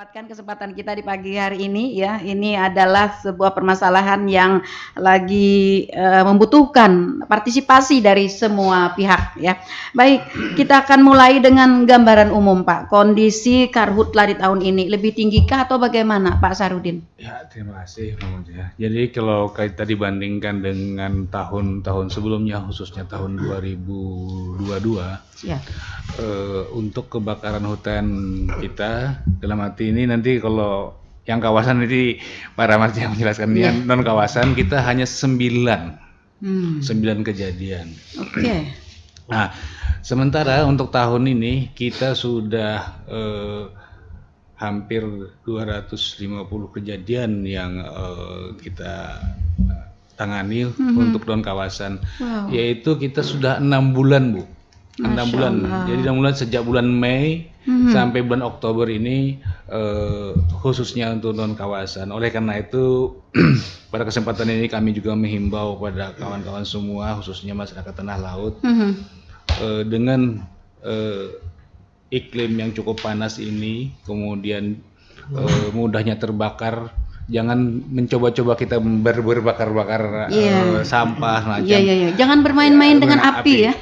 memanfaatkan kesempatan kita di pagi hari ini ya. Ini adalah sebuah permasalahan yang lagi membutuhkan partisipasi dari semua pihak ya. Baik, kita akan mulai dengan gambaran umum Pak. Kondisi karhutla di tahun ini lebih tinggikah atau bagaimana Pak Sarudin? Ya, terima kasih Bang ya. Jadi kalau kita dibandingkan dengan tahun-tahun sebelumnya, khususnya tahun 2022, Ya. untuk kebakaran hutan kita, dalam arti ini nanti kalau yang kawasan ini Pak Rahmat yang menjelaskan, Ya. yang non kawasan kita hanya 9 kejadian. Oke. Nah, sementara untuk tahun ini kita sudah hampir 250 kejadian yang kita tangani untuk non kawasan. Wow. Yaitu kita sudah 6 bulan Bu. 6 bulan. Jadi 6 bulan sejak bulan Mei sampai bulan Oktober ini, khususnya untuk non kawasan. Oleh karena itu pada kesempatan ini kami juga menghimbau pada kawan-kawan semua, khususnya masyarakat tanah laut, dengan iklim yang cukup panas ini, kemudian mudahnya terbakar, jangan mencoba-coba kita berbakar-bakar sampah macam. Iya. Jangan bermain-main dengan api ya.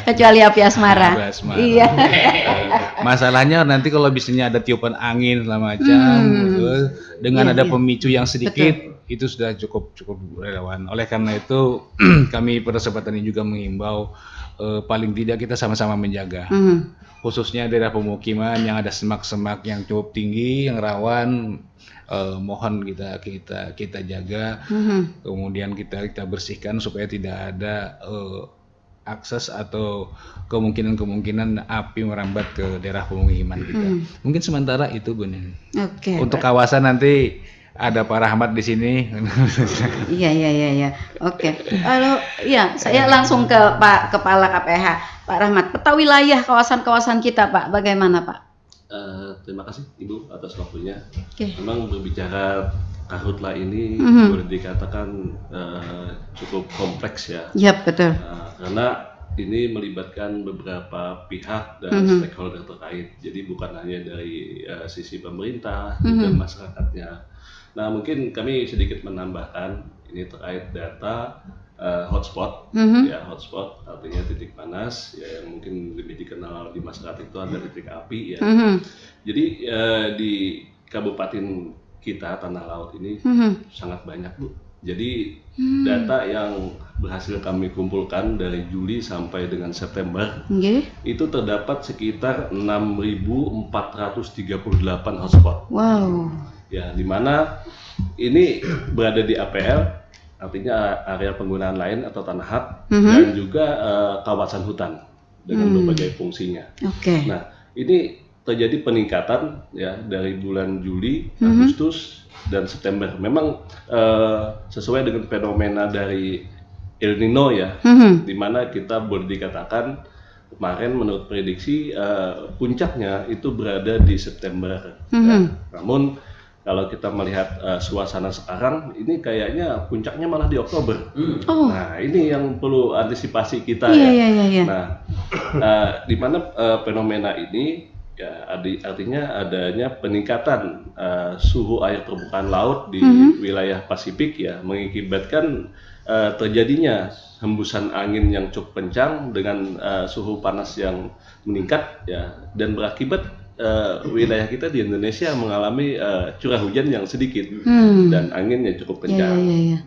Kecuali api asmara. Iya. Masalahnya nanti kalau biasanya ada tiupan angin segala macam, dengan ada pemicu yang sedikit, itu sudah cukup relawan. Oleh karena itu kami pada kesempatan ini juga mengimbau, paling tidak kita sama-sama menjaga. Khususnya daerah pemukiman yang ada semak-semak yang cukup tinggi, yang rawan, mohon kita jaga, kemudian kita bersihkan supaya tidak ada akses atau kemungkinan api merambat ke daerah pemukiman kita. Mungkin sementara itu Bu. Oke. Untuk kawasan nanti ada Pak Rahmat di sini. Iya. Oke. Lalu ya, saya langsung ke Pak Kepala KPH, Pak Rahmat. Peta wilayah kawasan-kawasan kita, Pak. Bagaimana, Pak? Terima kasih Ibu atas waktunya. Oke. Memang berbicara karhutla ini boleh dikatakan cukup kompleks ya. Iya, betul. Karena ini melibatkan beberapa pihak dan stakeholder terkait. Jadi bukan hanya dari sisi pemerintah, juga masyarakatnya. Nah, mungkin kami sedikit menambahkan ini terkait data hotspot, ya hotspot artinya titik panas, ya yang mungkin lebih dikenal di masyarakat itu ada titik api ya. Jadi di kabupaten kita Tanah Laut ini sangat banyak Bu. Jadi data yang berhasil kami kumpulkan dari Juli sampai dengan September itu terdapat sekitar 6.438 hotspot. Wow. Ya, di mana ini berada di APL, artinya area penggunaan lain atau tanah hak, dan juga kawasan hutan dengan berbagai fungsinya. Oke. Nah, ini terjadi peningkatan ya dari bulan Juli, Agustus, dan September. Memang sesuai dengan fenomena dari El Nino ya, di mana kita boleh dikatakan kemarin menurut prediksi puncaknya itu berada di September. Ya. Namun kalau kita melihat suasana sekarang, ini kayaknya puncaknya malah di Oktober. Nah, ini yang perlu antisipasi kita ya. Nah, di mana fenomena ini ya artinya adanya peningkatan suhu air permukaan laut di wilayah Pasifik ya, mengakibatkan terjadinya hembusan angin yang cukup kencang dengan suhu panas yang meningkat ya, dan berakibat wilayah kita di Indonesia mengalami curah hujan yang sedikit dan angin yang cukup kencang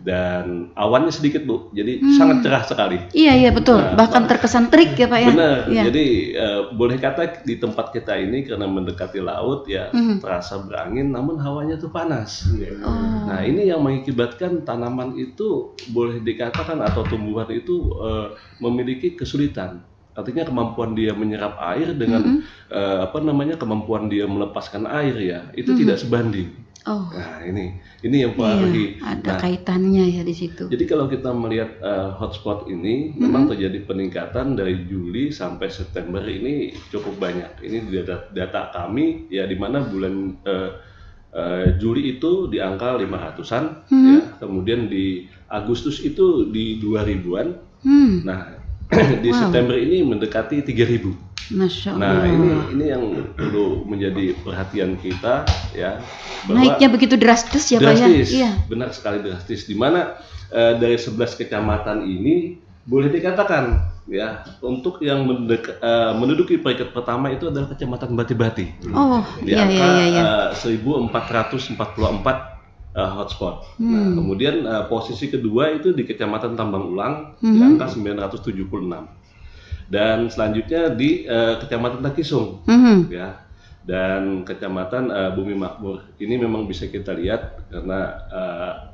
dan awannya sedikit Bu, jadi sangat cerah sekali. Iya betul. Nah, bahkan terkesan terik ya Pak ya. Benar. Jadi boleh kata di tempat kita ini karena mendekati laut ya terasa berangin, namun hawanya tuh panas. Nah, ini yang mengakibatkan tanaman itu boleh dikatakan atau tumbuhan itu memiliki kesulitan. Artinya kemampuan dia menyerap air dengan kemampuan dia melepaskan air ya, itu tidak sebanding. Nah, ini yang lagi ada kaitannya ya di situ. Jadi kalau kita melihat hotspot ini memang terjadi peningkatan dari Juli sampai September ini cukup banyak. Ini data kami ya, di mana bulan Juli itu di angka 500-an ya, kemudian di Agustus itu di 2000-an. Nah, di September ini mendekati 3.000. Masya Nah, Allah. ini yang perlu menjadi perhatian kita ya, bahwa Naiknya begitu drastis ya Pak ya? drastis, Iya. benar sekali drastis. Di mana dari 11 kecamatan ini boleh dikatakan ya, untuk yang menduduki peringkat pertama itu adalah Kecamatan Bati-Bati Oh, di iya iya angka iya iya. 1444 hotspot. Nah, kemudian posisi kedua itu di Kecamatan Tambang Ulang di angka 976. Dan selanjutnya di Kecamatan Takisung ya. Dan Kecamatan Bumi Makmur ini memang bisa kita lihat karena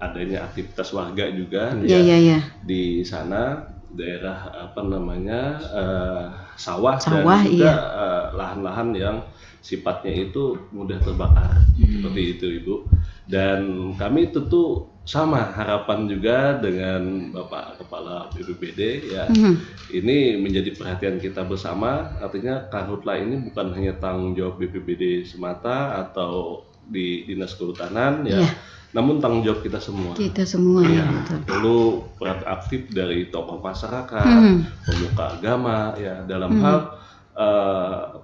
adanya aktivitas warga juga Iya ya iya iya. di sana, daerah apa namanya sawah dan Sawah, juga iya. lahan-lahan yang sifatnya itu mudah terbakar seperti itu Ibu. Dan kami tentu sama harapan juga dengan Bapak Kepala BPBD ya. Ini menjadi perhatian kita bersama, artinya Karhutla ini bukan hanya tanggung jawab BPBD semata atau di Dinas Kehutanan ya, Iya. namun tanggung jawab kita semua. Kita semua ya, Iya, betul. perlu peran aktif dari tokoh masyarakat, pemuka agama ya dalam hal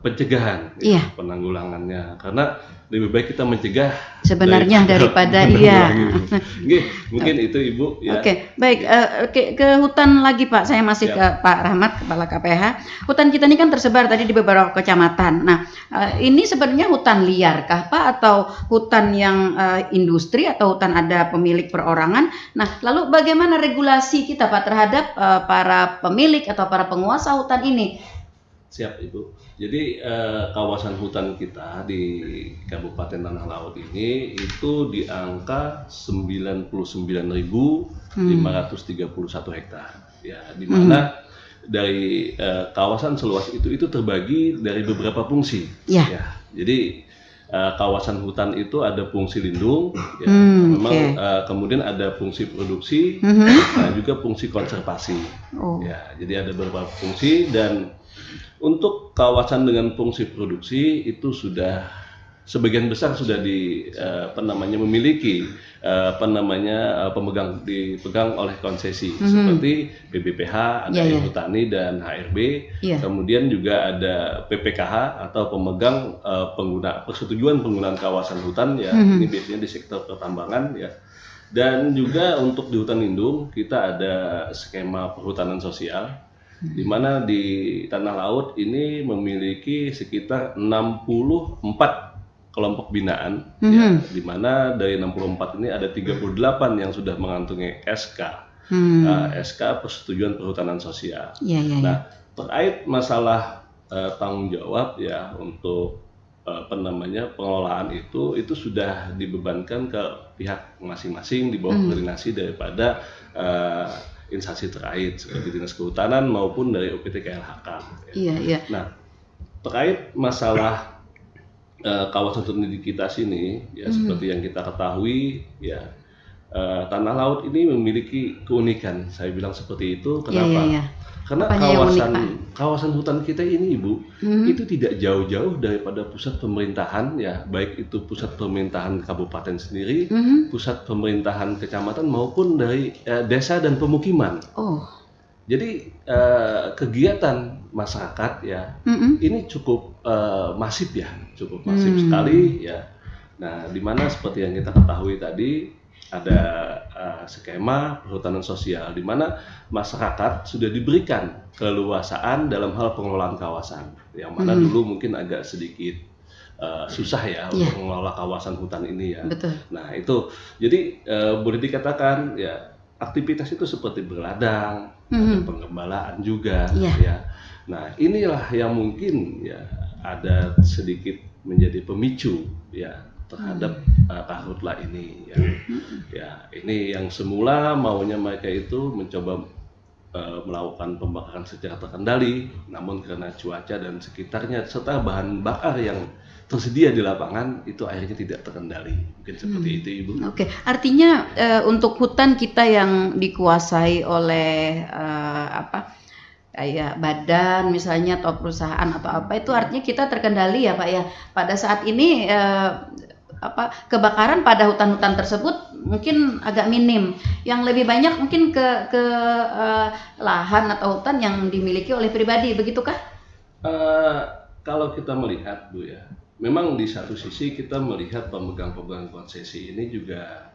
pencegahan, Iya. penanggulangannya. Karena lebih baik kita mencegah sebenarnya daripada iya. Oke, mungkin itu Ibu ya. Oke, baik. Ke hutan lagi Pak, saya masih ke Pak Rahmat, Kepala KPH. Hutan kita ini kan tersebar tadi di beberapa kecamatan. Nah, ini sebenarnya hutan liar kah Pak, atau hutan yang industri, atau hutan ada pemilik perorangan? Nah, lalu bagaimana regulasi kita Pak terhadap para pemilik atau para penguasa hutan ini? Siap Ibu. Jadi kawasan hutan kita di Kabupaten Tanah Laut ini itu di angka 99.531 hektar. Ya, di mana dari kawasan seluas itu terbagi dari beberapa fungsi. Ya. Ya, jadi kawasan hutan itu ada fungsi lindung, ya, memang kemudian ada fungsi produksi, dan juga fungsi konservasi. Ya, jadi ada beberapa fungsi, dan untuk kawasan dengan fungsi produksi itu sudah sebagian besar sudah memiliki dipegang oleh konsesi seperti BBPH, ada Hutani dan HRB, kemudian juga ada PPKH atau pemegang persetujuan penggunaan kawasan hutan ya, ini biasanya di sektor pertambangan ya. Dan juga untuk di hutan lindung kita ada skema perhutanan sosial, di mana di Tanah Laut ini memiliki sekitar 64 kelompok binaan, ya, di mana dari 64 ini ada 38 yang sudah mengantungi SK persetujuan perhutanan sosial. Nah, terkait masalah tanggung jawab ya untuk pengelolaan itu sudah dibebankan ke pihak masing-masing di bawah koordinasi daripada instansi terkait seperti Dinas Kehutanan maupun dari UPT KLHK. Ya. Nah, terkait masalah kawasan hutan di kita sini, ya seperti yang kita ketahui, ya Tanah Laut ini memiliki keunikan. Saya bilang seperti itu. Kenapa? Karena kawasan hutan kita ini, Ibu, itu tidak jauh-jauh daripada pusat pemerintahan, ya, baik itu pusat pemerintahan kabupaten sendiri, pusat pemerintahan kecamatan maupun dari desa dan pemukiman. Jadi kegiatan masyarakat ya ini cukup masif ya, cukup masif sekali ya. Nah, di mana seperti yang kita ketahui tadi ada skema perhutanan sosial di mana masyarakat sudah diberikan keleluasaan dalam hal pengelolaan kawasan, yang mana dulu mungkin agak sedikit susah ya untuk mengelola kawasan hutan ini ya. Betul. Nah, itu jadi boleh dikatakan ya aktivitas itu seperti berladang, ada penggembalaan juga ya. Nah, inilah yang mungkin ya ada sedikit menjadi pemicu ya terhadap Karhutla ini ya. Ya, ini yang semula maunya mereka itu mencoba melakukan pembakaran secara terkendali, namun karena cuaca dan sekitarnya serta bahan bakar yang tersedia di lapangan itu akhirnya tidak terkendali. Mungkin seperti itu, Ibu. Oke, artinya untuk hutan kita yang dikuasai oleh kayak badan misalnya atau perusahaan atau apa, itu artinya kita terkendali ya Pak ya. Pada saat ini kebakaran pada hutan-hutan tersebut mungkin agak minim. Yang lebih banyak mungkin ke lahan atau hutan yang dimiliki oleh pribadi, begitukah? Eh, Kalau kita melihat Bu ya, memang di satu sisi kita melihat pemegang-pemegang konsesi ini juga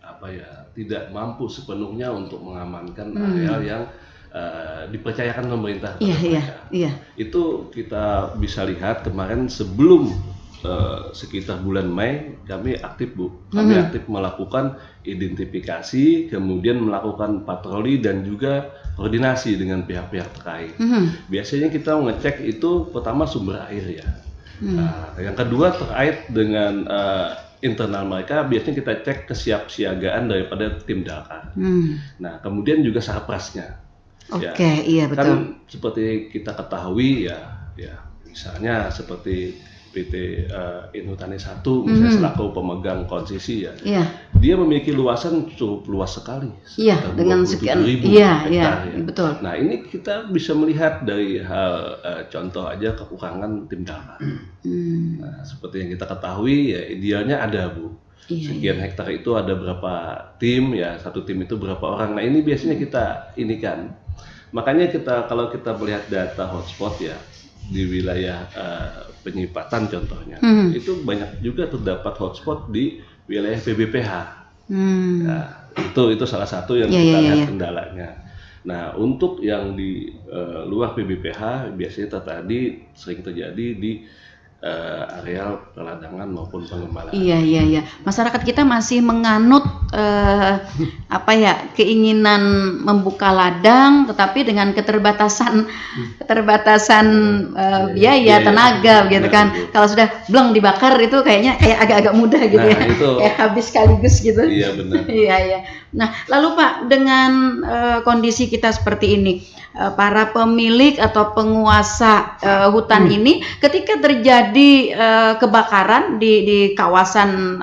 apa ya, tidak mampu sepenuhnya untuk mengamankan areal yang dipercayakan pemerintah Iya, kepada iya, mereka. iya. Itu kita bisa lihat kemarin sebelum sekitar bulan Mei kami aktif Bu, kami aktif melakukan identifikasi, kemudian melakukan patroli dan juga koordinasi dengan pihak-pihak terkait. Biasanya kita ngecek itu pertama sumber air ya. Nah, yang kedua terkait dengan internal mereka, biasanya kita cek kesiapsiagaan daripada tim Dalkar. Nah, kemudian juga sarprasnya. Ya, Oke, iya betul. kan seperti kita ketahui ya misalnya seperti PT Inhutani 1 misalnya selaku pemegang konsesi ya, Iya, dia memiliki luasan cukup luas sekali, iya sekitar dengan sekian, 27.000 iya, iya, hektar ya. betul. Nah ini kita bisa melihat dari hal contoh aja kekurangan tim Dalkar. Nah, seperti yang kita ketahui ya idealnya ada Bu. Iya, Sekian hektar itu ada berapa tim ya, satu tim itu berapa orang. Nah ini biasanya kita ini kan. Makanya kalau kita melihat data hotspot ya di wilayah penyipatan contohnya, itu banyak juga terdapat hotspot di wilayah PBPH. Ya, itu salah satu yang Iya, kita iya, lihat iya. kendalanya. Nah, untuk yang di luar PBPH biasanya tadi sering terjadi di areal peladangan maupun pengembalaan. Iya, iya, iya. Masyarakat kita masih menganut apa ya, keinginan membuka ladang, tetapi dengan keterbatasan biaya, Biaya. tenaga, gitu Nah, kan. itu. Kalau sudah bleng dibakar itu kayaknya kayak agak-agak mudah gitu Nah, ya, itu. kayak habis sekaligus gitu. Iya, benar. Iya, iya. Nah, lalu Pak, dengan kondisi kita seperti ini, para pemilik atau penguasa hutan ini, ketika terjadi kebakaran di kawasan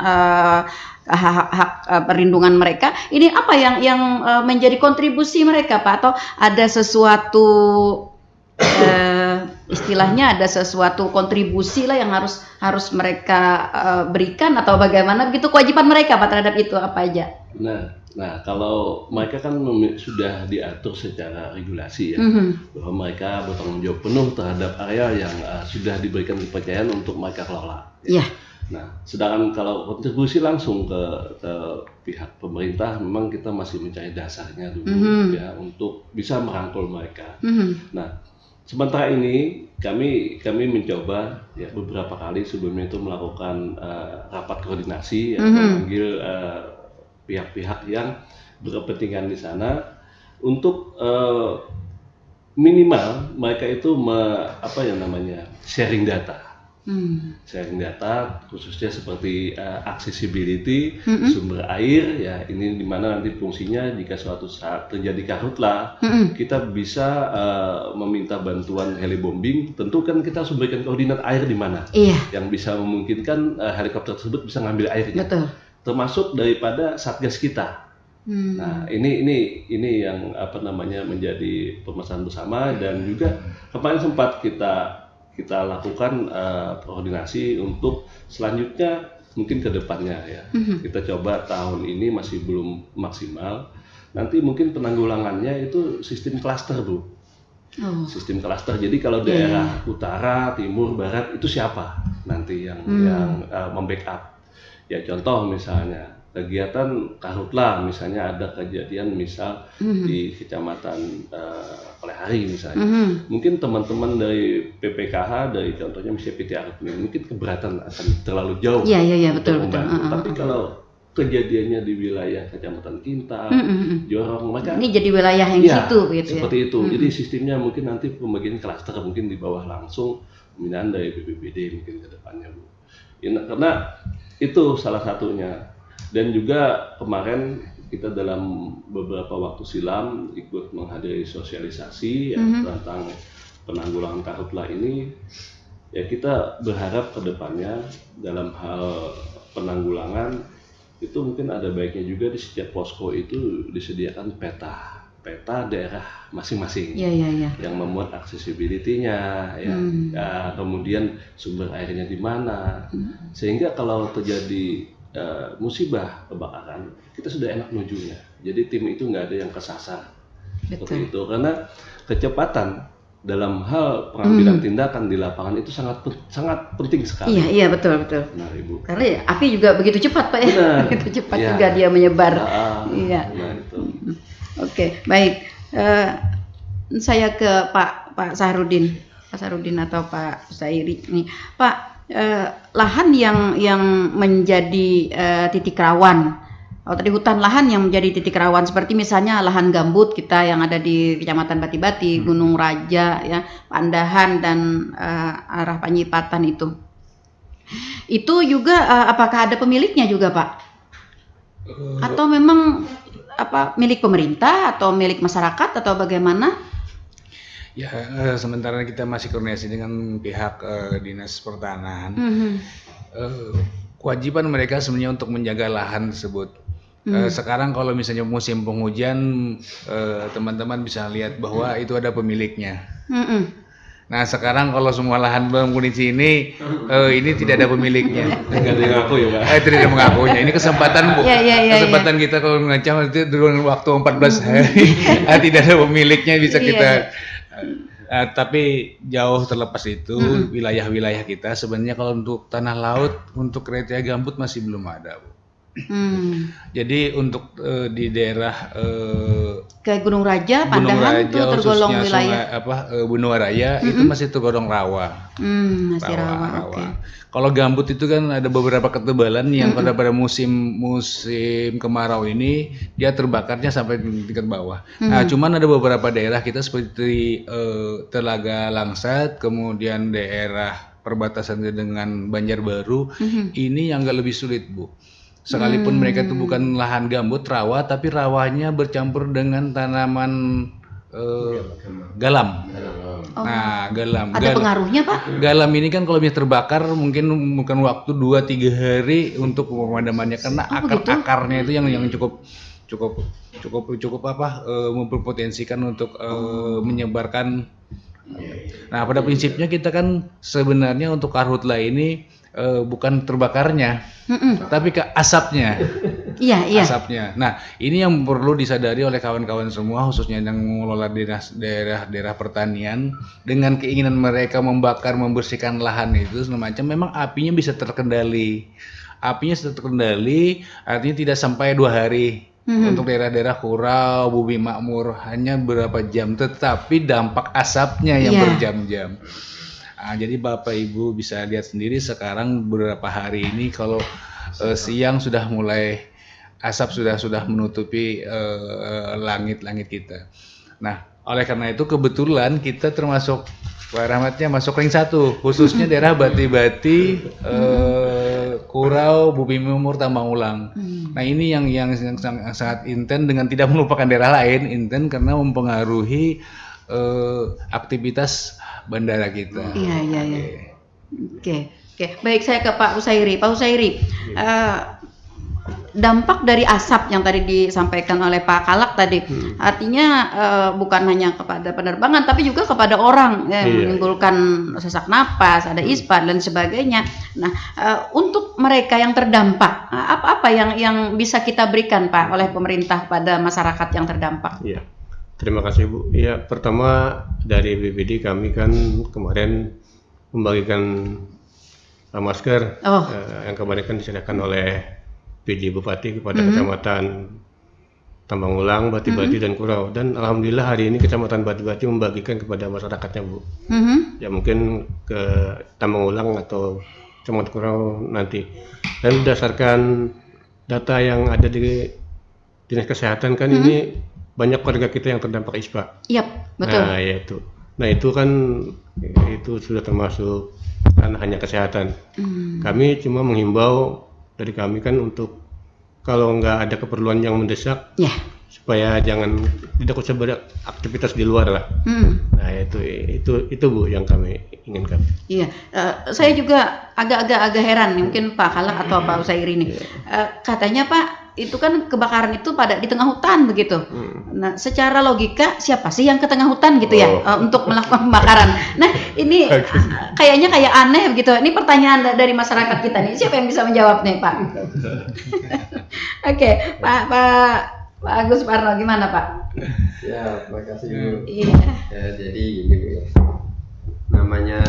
hak perlindungan mereka, ini apa yang menjadi kontribusi mereka, Pak? Atau ada sesuatu istilahnya ada sesuatu kontribusi lah yang harus mereka berikan atau bagaimana begitu kewajiban mereka Pak terhadap itu apa aja? Nah, kalau mereka kan sudah diatur secara regulasi ya, bahwa mereka bertanggung jawab penuh terhadap area yang sudah diberikan kepercayaan untuk mereka kelola. Iya. Nah, sedangkan kalau kontribusi langsung ke pihak pemerintah, memang kita masih mencari dasarnya dulu ya untuk bisa merangkul mereka. Nah, sementara ini kami mencoba ya beberapa kali sebelumnya itu melakukan rapat koordinasi ya, memanggil pihak-pihak yang berkepentingan di sana untuk minimal mereka itu sharing data. Sharing data khususnya seperti accessibility, sumber air ya, ini dimana nanti fungsinya jika suatu saat terjadi karhutlah kita bisa meminta bantuan helibombing. Tentu kan kita harus memberikan koordinat air di mana yang bisa memungkinkan helikopter tersebut bisa ngambil airnya. Betul. Termasuk daripada satgas kita. Nah, ini yang menjadi pemesan bersama, dan juga kemarin sempat kita lakukan koordinasi untuk selanjutnya mungkin ke depannya ya. Kita coba tahun ini masih belum maksimal. Nanti mungkin penanggulangannya itu sistem klaster, Bu. Sistem klaster. Jadi kalau daerah utara, timur, barat itu siapa nanti yang membackup? Ya contoh misalnya kegiatan karhutlah, misalnya ada kejadian misal di kecamatan Olehari misalnya, mungkin teman-teman dari PPKH dari contohnya misalnya PT Arut mungkin keberatan akan terlalu jauh. Iya betul. Tapi kalau kejadiannya di wilayah Kecamatan Kintal, Jorong, maka ini jadi wilayah yang situ gitu seperti ya. itu. Jadi sistemnya mungkin nanti pembagian klaster mungkin di bawah langsung pembinaan dari BPBD mungkin ke depannya, Bu. Ya, karena itu salah satunya. Dan juga kemarin kita dalam beberapa waktu silam ikut menghadiri sosialisasi tentang penanggulangan karhutlah ini. Ya kita berharap ke depannya dalam hal penanggulangan itu mungkin ada baiknya juga di setiap posko itu disediakan peta daerah masing-masing yang memuat accessibility-nya ya, kemudian sumber airnya di mana, sehingga kalau terjadi musibah kebakaran kita sudah enak menujunya. Jadi tim itu nggak ada yang kesasar seperti itu, karena kecepatan dalam hal pengambilan tindakan di lapangan itu sangat penting sekali. Iya, iya, betul, betul. Nah, Ibu. Karena ya, api juga begitu cepat, Pak ya. Benar. Begitu cepat Iya. juga dia menyebar. Iya. Nah, itu. Oke, baik. Saya ke Pak Sahrudin, atau Pak Usairi nih, Pak. Lahan yang menjadi titik rawan. Oh, tadi hutan lahan yang menjadi titik rawan seperti misalnya lahan gambut kita yang ada di Kecamatan Bati-Bati, Gunung Raja, ya, Pandahan dan arah Panyipatan itu. Itu juga apakah ada pemiliknya juga, Pak? Atau memang milik pemerintah atau milik masyarakat atau bagaimana? Ya, sementara kita masih koordinasi dengan pihak Dinas Pertanahan. Kewajiban mereka sebenarnya untuk menjaga lahan tersebut. Sekarang kalau misalnya musim penghujan, teman-teman bisa lihat bahwa itu ada pemiliknya. Nah, sekarang kalau semua lahan dalam kondisi ini tidak ada pemiliknya. Nggak ada yang ngaku ya, Pak? Tidak ada mengakunya. Ini kesempatan, Bu. Kesempatan kita kalau ngacam itu dengan waktu 14 hari. Tidak ada pemiliknya bisa kita. Tapi jauh terlepas itu wilayah-wilayah kita sebenarnya kalau untuk tanah laut untuk kriteria gambut masih belum ada, Bu. Jadi untuk di daerah kayak Gunung Raja, Pandahan itu tergolong wilayah Benua Raya itu masih tergolong rawa. Masih rawa. Oke. Kalau gambut itu kan ada beberapa ketebalan yang pada musim kemarau ini dia terbakarnya sampai di tingkat bawah. Nah, cuman ada beberapa daerah kita seperti Telaga Langsat, kemudian daerah perbatasan dengan Banjarbaru, ini yang agak lebih sulit, Bu. Sekalipun mereka itu bukan lahan gambut rawa, tapi rawanya bercampur dengan tanaman galam. Nah, galam. Ada pengaruhnya, Pak? Galam ini kan kalau misalnya terbakar mungkin waktu 2-3 hari untuk pemadamannya karena akarnya itu yang cukup memperpotensikan untuk menyebarkan. Nah, pada prinsipnya kita kan sebenarnya untuk karhutla ini bukan terbakarnya, tapi ke asapnya. Iya. Asapnya. Nah, ini yang perlu disadari oleh kawan-kawan semua, khususnya yang mengelola daerah pertanian, dengan keinginan mereka membakar, membersihkan lahan itu semacam, memang apinya bisa terkendali. Apinya sudah terkendali, artinya tidak sampai 2 hari. Untuk daerah-daerah Kurau, Bumi Makmur hanya beberapa jam, tetapi dampak asapnya yang berjam-jam. Nah, jadi Bapak Ibu bisa lihat sendiri sekarang beberapa hari ini kalau siang sudah mulai asap sudah menutupi langit-langit kita. Nah, oleh karena itu kebetulan kita termasuk Pak Rahmatnya masuk ring 1, khususnya daerah Bati-Bati, Kurau, Bumi Makmur, Tambang Ulang. Nah, ini yang sangat intens dengan tidak melupakan daerah lain, intens karena mempengaruhi aktivitas bandara kita. Iya. Oke. Baik, saya ke Pak Usairi. Pak Usairi, dampak dari asap yang tadi disampaikan oleh Pak Kalak tadi, artinya bukan hanya kepada penerbangan, tapi juga kepada orang, menimbulkan sesak napas, ada ispa dan sebagainya. Nah, untuk mereka yang terdampak, apa yang bisa kita berikan, Pak, oleh pemerintah pada masyarakat yang terdampak? Iya. Terima kasih, Bu. Ya, pertama dari BPD kami kan kemarin membagikan masker yang kemarin kan disediakan oleh PJ Bupati kepada Kecamatan Tambang Ulang, Bati-Bati dan Kurau. Dan alhamdulillah hari ini Kecamatan Bati-Bati membagikan kepada masyarakatnya, Bu. Ya mungkin ke Tambang Ulang atau Kecamatan Kurau nanti. Dan berdasarkan data yang ada di Dinas Kesehatan kan ini banyak warga kita yang terdampak ISPA. Iya, betul. Nah, yaitu. Nah, itu kan itu sudah termasuk kan hanya kesehatan. Kami cuma menghimbau dari kami kan untuk kalau nggak ada keperluan yang mendesak, supaya tidak usah beraktivitas di luar lah. Nah, itu Bu yang kami inginkan. Iya, saya juga agak heran, mungkin Pak Kalak atau Pak Usairi ini. Katanya Pak, itu kan kebakaran itu pada di tengah hutan begitu. Nah, secara logika siapa sih yang ke tengah hutan gitu ya untuk melakukan pembakaran? Nah, ini kayaknya kayak aneh begitu. Ini pertanyaan dari masyarakat kita nih. Siapa yang bisa menjawab nih, Pak? Oke, Pak Pak Agus Parno gimana Pak? Ya, makasih Bu. Iya. Ya, jadi ini Bu ya. Namanya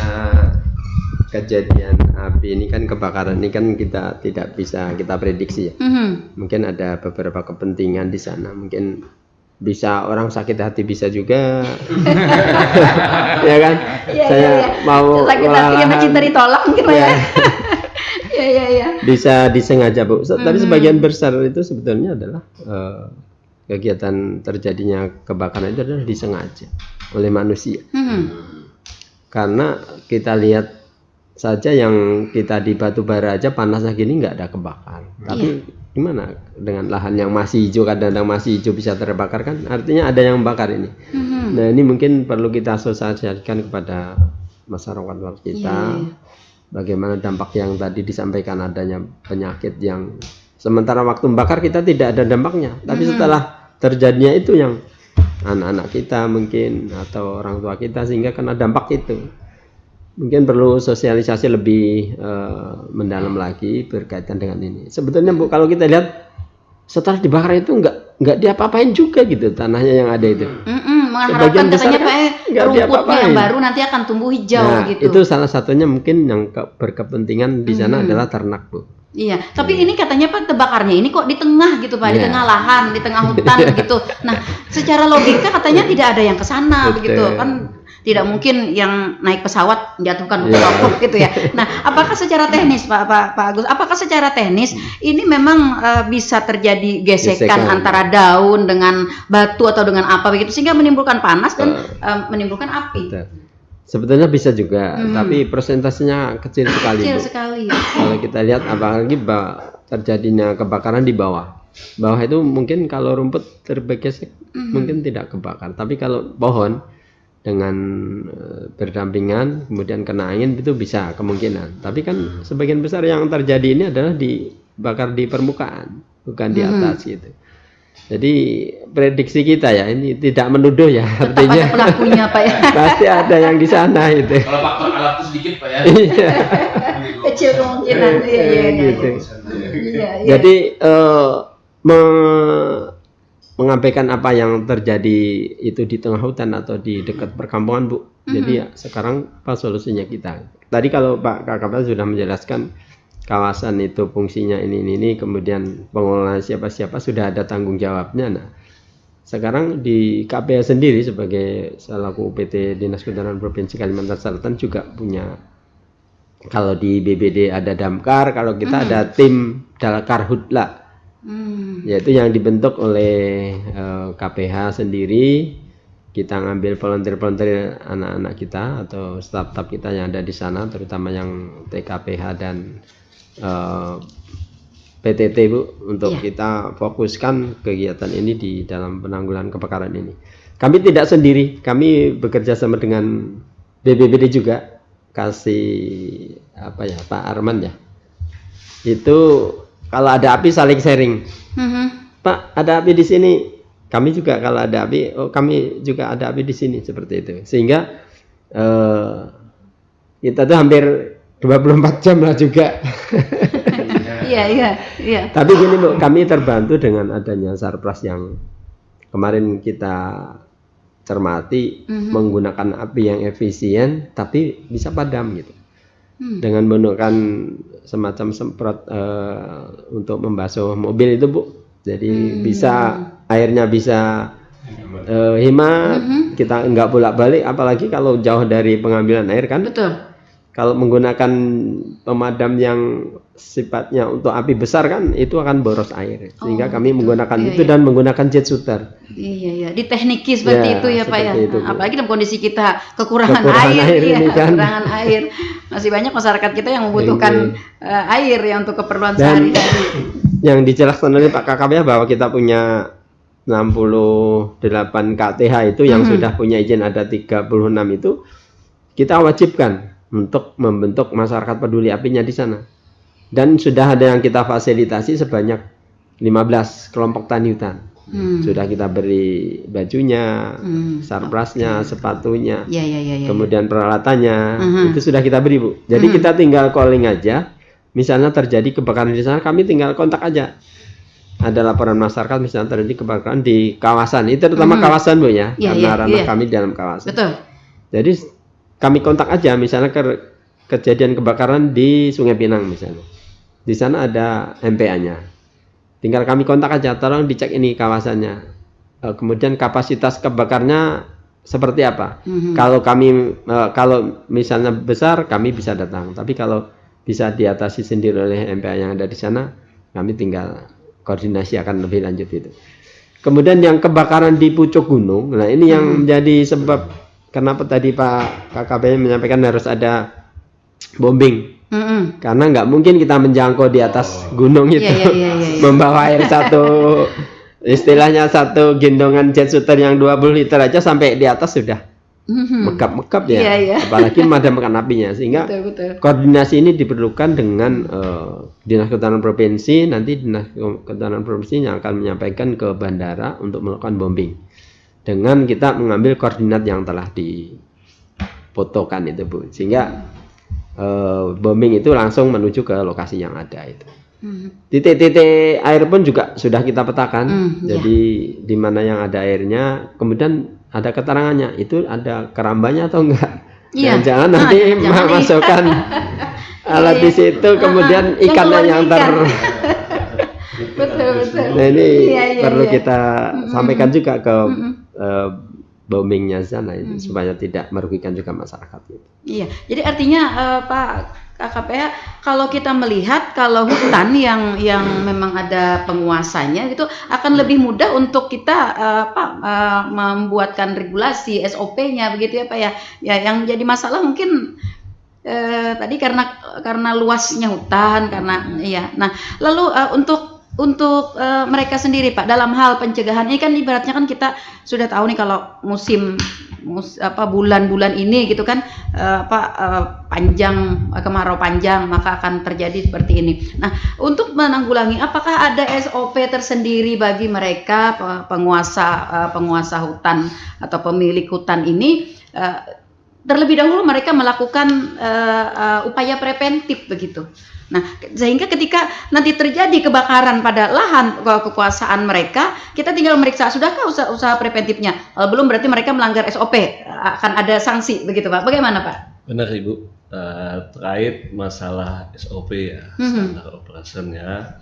kejadian api ini kan, kebakaran ini kan kita tidak bisa kita prediksi ya. Mungkin ada beberapa kepentingan di sana, mungkin bisa orang sakit hati, bisa juga ya kan. Iya, Saya mau sakit hati karena cinta ditolak mungkin Pak ya. Iya. Bisa disengaja Bu. Tapi sebagian besar itu sebetulnya adalah kegiatan terjadinya kebakaran itu adalah disengaja oleh manusia. Karena kita lihat saja yang kita di batu bara aja panasnya gini nggak ada kebakaran. Tapi gimana dengan lahan yang masih hijau, kadang-kadang masih hijau bisa terbakar kan? Artinya ada yang membakar ini. Nah ini mungkin perlu kita sosialisasikan kepada masyarakat luar kita. Bagaimana dampak yang tadi disampaikan, adanya penyakit yang sementara waktu membakar kita tidak ada dampaknya. Tapi setelah terjadinya itu yang anak-anak kita mungkin atau orang tua kita sehingga kena dampak itu. Mungkin perlu sosialisasi lebih mendalam lagi berkaitan dengan ini. Sebetulnya Bu, kalau kita lihat setelah dibakar itu nggak diapa-apain juga gitu tanahnya yang ada itu. Mengharapkan katanya Pak rumputnya yang baru nanti akan tumbuh hijau gitu. Itu salah satunya mungkin yang berkepentingan di sana adalah ternak Bu. Iya, tapi ini katanya Pak kebakarnya ini kok di tengah gitu Pak, di tengah lahan, di tengah hutan gitu. Nah, secara logika katanya tidak ada yang ke sana begitu kan. Tidak mungkin yang naik pesawat menjatuhkan rokok gitu ya. Nah, apakah secara teknis Pak Agus, apakah secara teknis ini memang bisa terjadi gesekan antara daun dengan batu atau dengan apa begitu sehingga menimbulkan panas dan menimbulkan api? Sebetulnya bisa juga, tapi persentasenya kecil sekali. Kecil sekali. Kalau kita lihat apalagi terjadinya kebakaran di bawah. Bawah itu mungkin kalau rumput tergesek mungkin tidak kebakar, tapi kalau pohon dengan berdampingan kemudian kena angin itu bisa kemungkinan. Tapi kan sebagian besar yang terjadi ini adalah dibakar di permukaan, bukan di atas gitu. Jadi prediksi kita ya ini tidak menuduh ya, tetap artinya ada pelakunya Pak ya. pasti ada yang di sana itu. Kalau faktor alat itu sedikit Pak ya. Iya. Kecil kemungkinan. Iya. Gitu. Iya. Jadi mengabaikan apa yang terjadi itu di tengah hutan atau di dekat perkampungan Bu. Jadi ya sekarang apa solusinya kita? Tadi kalau Pak Kakak sudah menjelaskan kawasan itu fungsinya ini kemudian pengelolaan siapa-siapa sudah ada tanggung jawabnya. Nah sekarang di KPH sendiri sebagai selaku PT Dinas Kehutanan Provinsi Kalimantan Selatan juga punya, kalau di BBD ada Damkar, kalau kita ada tim Dalkarhutla. Yaitu yang dibentuk oleh KPH sendiri. Kita ngambil volunteer anak-anak kita atau staf-staf kita yang ada di sana, terutama yang TKPH dan PTT Bu, untuk kita fokuskan kegiatan ini di dalam penanggulangan kebakaran ini. Kami tidak sendiri, kami bekerja sama dengan BBBD juga, Pak Arman ya. Itu kalau ada api saling sharing. Pak, ada api di sini. Kami juga kalau ada api, kami juga ada api di sini, seperti itu. Sehingga kita tuh hampir 24 jam lah juga. Iya. Tapi gini Bu, kami terbantu dengan adanya Sarpras yang kemarin kita cermati, menggunakan api yang efisien tapi bisa padam gitu. Dengan menggunakan semacam semprot untuk membasuh mobil itu Bu. Jadi bisa airnya bisa hemat, kita enggak bolak-balik, apalagi kalau jauh dari pengambilan air kan. Betul. Kalau menggunakan pemadam yang sifatnya untuk api besar kan itu akan boros air. Sehingga kami menggunakan itu dan menggunakan jet shooter. Iya. Ditekniki seperti itu ya Pak ya. Itu, apalagi dalam kondisi kita kekurangan air ini kan. Kekurangan air. Masih banyak masyarakat kita yang membutuhkan air ya untuk keperluan sehari-hari. Yang dijelaskan oleh Pak KKP bahwa kita punya 68 KTH itu yang sudah punya izin ada 36 itu kita wajibkan untuk membentuk masyarakat peduli apinya di sana. Dan sudah ada yang kita fasilitasi sebanyak 15 kelompok tani hutan. Sudah kita beri bajunya, sarprasnya, sepatunya, kemudian peralatannya, itu sudah kita beri Bu. Jadi kita tinggal calling aja. Misalnya terjadi kebakaran di sana, kami tinggal kontak aja ada laporan masyarakat misalnya terjadi kebakaran di kawasan, itu terutama kawasan Bu ya, karena ranah kami dalam kawasan. Betul. Jadi kami kontak aja misalnya kejadian kebakaran di Sungai Pinang misalnya. Di sana ada MPA-nya. Tinggal kami kontak aja, tolong dicek ini kawasannya. Kemudian kapasitas kebakarnya seperti apa? Kalau misalnya besar kami bisa datang, tapi kalau bisa diatasi sendiri oleh MPA yang ada di sana, kami tinggal koordinasi akan lebih lanjut itu. Kemudian yang kebakaran di pucuk gunung, nah ini yang menjadi sebab kenapa tadi Pak KKP menyampaikan harus ada bombing. Karena nggak mungkin kita menjangkau di atas gunung itu, membawa air istilahnya satu gendongan jet shooter yang 20 liter aja sampai di atas sudah megap-megap ya, apalagi memadamkan apinya, sehingga koordinasi ini diperlukan dengan Dinas Kehutanan Provinsi. Nanti Dinas Kehutanan Provinsi yang akan menyampaikan ke bandara untuk melakukan bombing dengan kita mengambil koordinat yang telah difotokan itu Bu, sehingga bombing itu langsung menuju ke lokasi yang ada itu. Titik-titik air pun juga sudah kita petakan, jadi di mana yang ada airnya, kemudian ada keterangannya, itu ada kerambanya atau enggak. Jangan nanti masukkan alat di situ, kemudian ikannya yang Betul. Nah ini perlu kita sampaikan juga ke bombingnya sana itu, supaya tidak merugikan juga masyarakat. Iya, jadi artinya Pak KKPH, kalau kita melihat kalau hutan yang memang ada penguasanya itu akan lebih mudah untuk kita membuatkan regulasi SOP-nya begitu ya Pak ya. Ya yang jadi masalah mungkin tadi karena luasnya hutan, karena ya. Nah, lalu untuk mereka sendiri Pak dalam hal pencegahan ini kan ibaratnya kan kita sudah tahu nih kalau bulan-bulan ini gitu kan panjang, kemarau panjang, maka akan terjadi seperti ini. Nah, untuk menanggulangi, apakah ada SOP tersendiri bagi mereka penguasa hutan atau pemilik hutan ini? Terlebih dahulu mereka melakukan upaya preventif begitu. Nah, sehingga ketika nanti terjadi kebakaran pada lahan kekuasaan mereka, kita tinggal meriksa sudahkah usaha preventifnya. Belum berarti mereka melanggar SOP, akan ada sanksi begitu Pak. Bagaimana Pak? Benar Ibu, terkait masalah SOP ya, standar operasionnya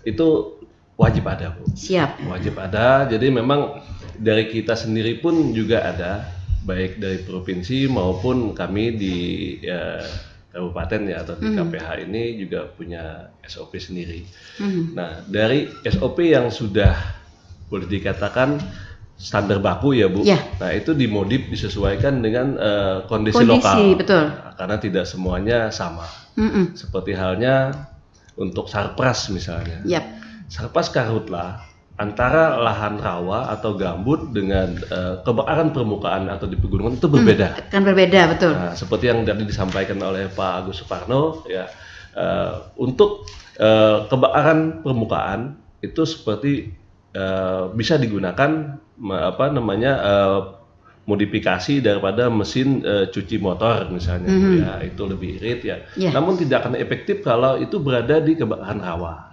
itu wajib ada Bu. Siap. Wajib ada. Jadi memang dari kita sendiri pun juga ada, baik dari provinsi maupun kami di kabupaten ya atau di KPH ini juga punya SOP sendiri. Nah, dari SOP yang sudah boleh dikatakan standar baku ya Bu. Nah, itu dimodif disesuaikan dengan kondisi lokal. Betul. Nah, karena tidak semuanya sama. Seperti halnya untuk sarpras misalnya. Sarpras karhutlah antara lahan rawa atau gambut dengan kebakaran permukaan atau di pegunungan itu berbeda. Kan berbeda, betul. Nah, seperti yang tadi disampaikan oleh Pak Agus Suparno ya, untuk kebakaran permukaan itu seperti bisa digunakan modifikasi daripada mesin cuci motor misalnya ya, itu lebih irit ya. Namun tidak akan efektif kalau itu berada di kebakaran rawa.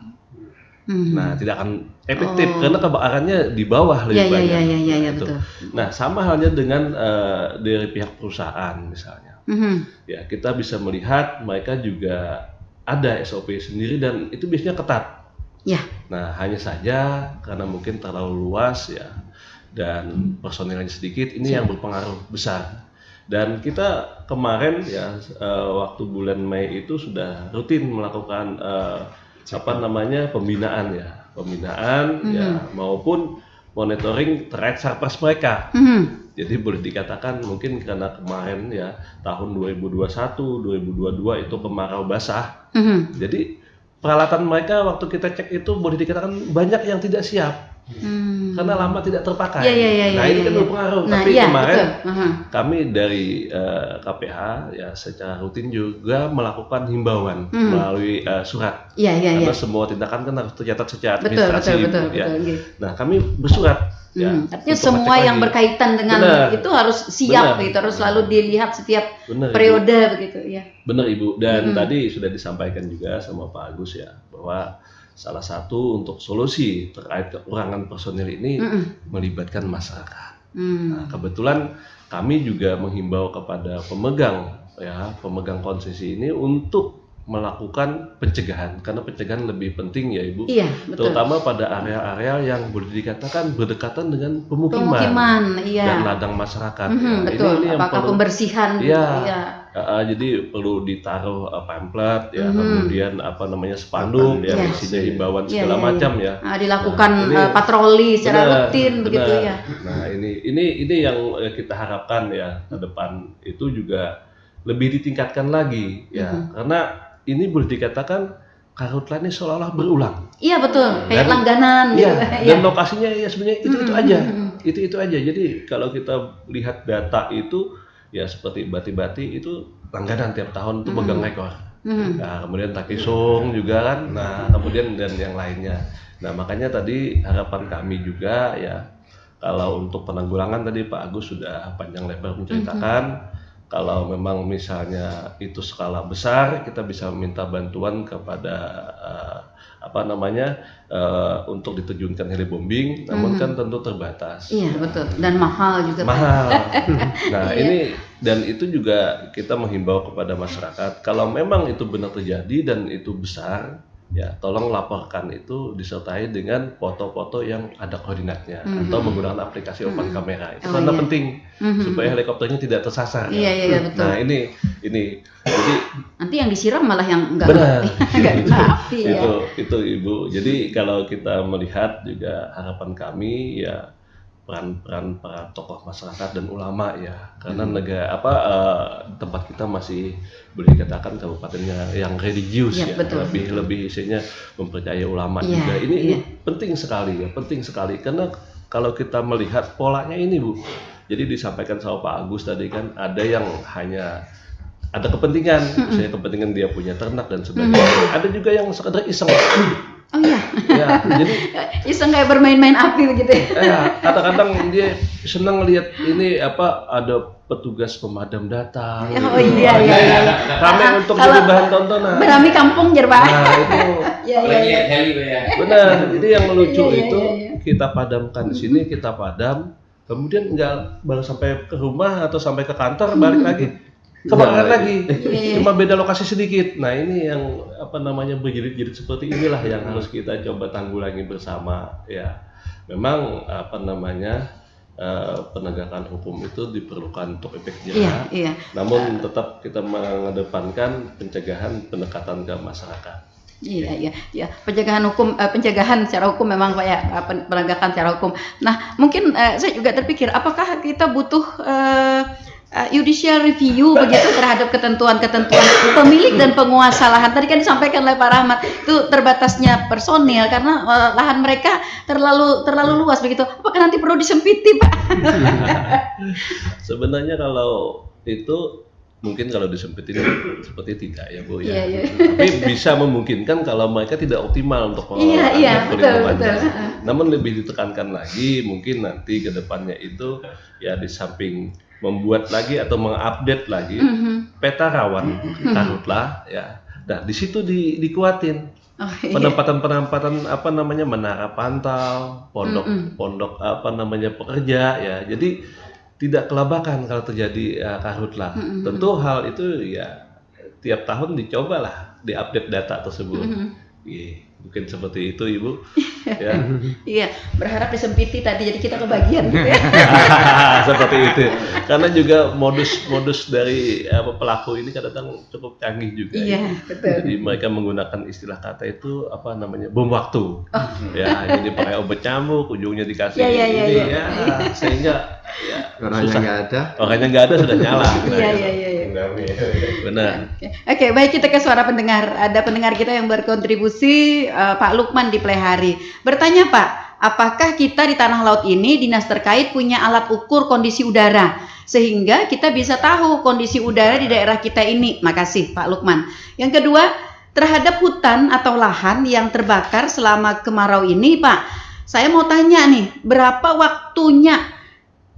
Nah, tidak akan efektif karena kebakarannya di bawah lebih banyak. Betul. Nah, sama halnya dengan dari pihak perusahaan misalnya. Ya, kita bisa melihat mereka juga ada SOP sendiri dan itu biasanya ketat. Nah, hanya saja karena mungkin terlalu luas ya dan personilnya sedikit, ini yang berpengaruh besar. Dan kita kemarin ya waktu bulan Mei itu sudah rutin melakukan pembinaan ya maupun monitoring terkait sarpras mereka. Jadi boleh dikatakan mungkin karena kemarin ya tahun 2021, 2022 itu kemarau basah. Jadi peralatan mereka waktu kita cek itu boleh dikatakan banyak yang tidak siap. Karena lama tidak terpakai. Ini kan berpengaruh. Tapi kemarin kami dari KPH ya secara rutin juga melakukan himbauan melalui surat. Karena semua tindakan kan harus tercatat secara administrasi. Betul. Nah, kami bersurat. Artinya semua yang berkaitan dengan itu harus siap, gitu, harus selalu dilihat setiap periode begitu ya. Benar Ibu. Dan tadi sudah disampaikan juga sama Pak Agus ya bahwa salah satu untuk solusi terkait kekurangan personil ini melibatkan masyarakat. Nah, kebetulan kami juga menghimbau kepada pemegang konsesi ini untuk melakukan pencegahan, karena pencegahan lebih penting ya Ibu, Iya, betul. terutama pada area-area yang boleh dikatakan berdekatan dengan pemukiman Iya. dan ladang masyarakat. Betul. Ini yang Apakah perlu, pembersihan? ya, Iya. jadi perlu ditaruh pamflet ya, kemudian spanduk ya, isinya himbauan segala macam ya. Dilakukan Nah, ini patroli secara benar, rutin begitu benar. ya. Nah, ini yang kita harapkan ya ke depan itu juga lebih ditingkatkan lagi ya, karena ini boleh dikatakan karhutla ini seolah-olah berulang. Iya betul, kayak Dan- langganan gitu. Iya, dan lokasinya ya sebenarnya itu aja. Itu aja. Jadi kalau kita lihat data itu ya seperti Bati-Bati itu langganan tiap tahun itu pegang rekor. Nah, kemudian Takisung juga kan. Nah, kemudian dan yang lainnya. Nah, makanya tadi harapan kami juga ya, kalau untuk penanggulangan tadi Pak Agus sudah panjang lebar menceritakan. Kalau memang misalnya itu skala besar, kita bisa meminta bantuan kepada untuk diterjunkan helibombing, namun kan tentu terbatas. Iya betul, dan mahal juga. Pak. Mahal. Nah, ini dan itu juga kita menghimbau kepada masyarakat, kalau memang itu benar terjadi dan itu besar, ya tolong laporkan itu disertai dengan foto-foto yang ada koordinatnya atau menggunakan aplikasi open kamera. Itu karena penting supaya helikopternya tidak tersasar. Iya betul. Nah, ini jadi Nanti yang disiram malah yang enggak benar. enggak kena api ya. Itu Ibu. Jadi kalau kita melihat juga harapan kami ya peran para tokoh masyarakat dan ulama ya, karena tempat kita masih boleh dikatakan kabupatennya yang religius ya, betul. lebih isinya mempercayai ulama Iya, juga. Ini iya. penting sekali karena kalau kita melihat polanya ini Bu. Jadi disampaikan sama Pak Agus tadi kan, ada yang hanya ada kepentingan, misalnya kepentingan dia punya ternak dan sebagainya. Ada juga yang sekedar iseng. Oh iya. Ya, jadi Iseng kayak bermain-main api begitu ya. kadang-kadang dia senang lihat ini ada petugas pemadam datang. Oh iya. Ramai untuk jadi bahan tontonan. Berami kampung jer Pak. Nah, itu Iya. benar. Jadi yang lucu Iya. itu kita padamkan di sini, kita padam, kemudian nggak baru sampai ke rumah atau sampai ke kantor balik lagi. Kebakaran lagi, cuma beda lokasi sedikit. Nah, ini yang berjerit-jerit seperti inilah yang harus kita coba tanggulangi bersama ya. Memang penegakan hukum itu diperlukan untuk efek jerah. Iya. Namun tetap kita mengedepankan pencegahan, pendekatan ke masyarakat. Iya. Pencegahan secara hukum memang Pak ya, penegakan secara hukum. Nah, mungkin saya juga terpikir apakah kita butuh judicial review begitu terhadap ketentuan-ketentuan pemilik dan penguasa lahan. Tadi kan disampaikan oleh Pak Rahmat itu terbatasnya personil karena lahan mereka terlalu luas begitu. Apakah nanti perlu disempiti Pak? Sebenarnya kalau itu mungkin kalau disempitin seperti tidak ya Bu ya. Iya. Tapi bisa memungkinkan kalau mereka tidak optimal untuk Iya, betul. Namun lebih ditekankan lagi mungkin nanti ke depannya itu ya di samping membuat lagi atau mengupdate lagi peta rawan karhutla ya. Nah, di situ dikuatin penempatan menara pantau, pondok pekerja ya. Jadi tidak kelabakan kalau terjadi karhutla. Tentu hal itu ya tiap tahun dicobalah diupdate data tersebut. Mungkin seperti itu Ibu. Ya. Iya, berharap disempiti tadi jadi kita kebagian gitu ya. Seperti itu. Karena juga modus dari pelaku ini kadang-kadang cukup canggih juga. Iya, betul. Jadi mereka menggunakan istilah kata itu bom waktu. Ya, jadi pakai obat nyamuk, ujungnya dikasih Iya. Sehingga Orangnya nggak ada. Orangnya nggak ada sudah nyala. Iya. Benar. Oke, baik, kita ke suara pendengar. Ada pendengar kita yang berkontribusi, Pak Lukman di Plehari. Bertanya Pak, apakah kita di tanah laut ini dinas terkait punya alat ukur kondisi udara sehingga kita bisa tahu kondisi udara di daerah kita ini? Makasih Pak Lukman. Yang kedua, terhadap hutan atau lahan yang terbakar selama kemarau ini Pak, saya mau tanya nih, berapa waktunya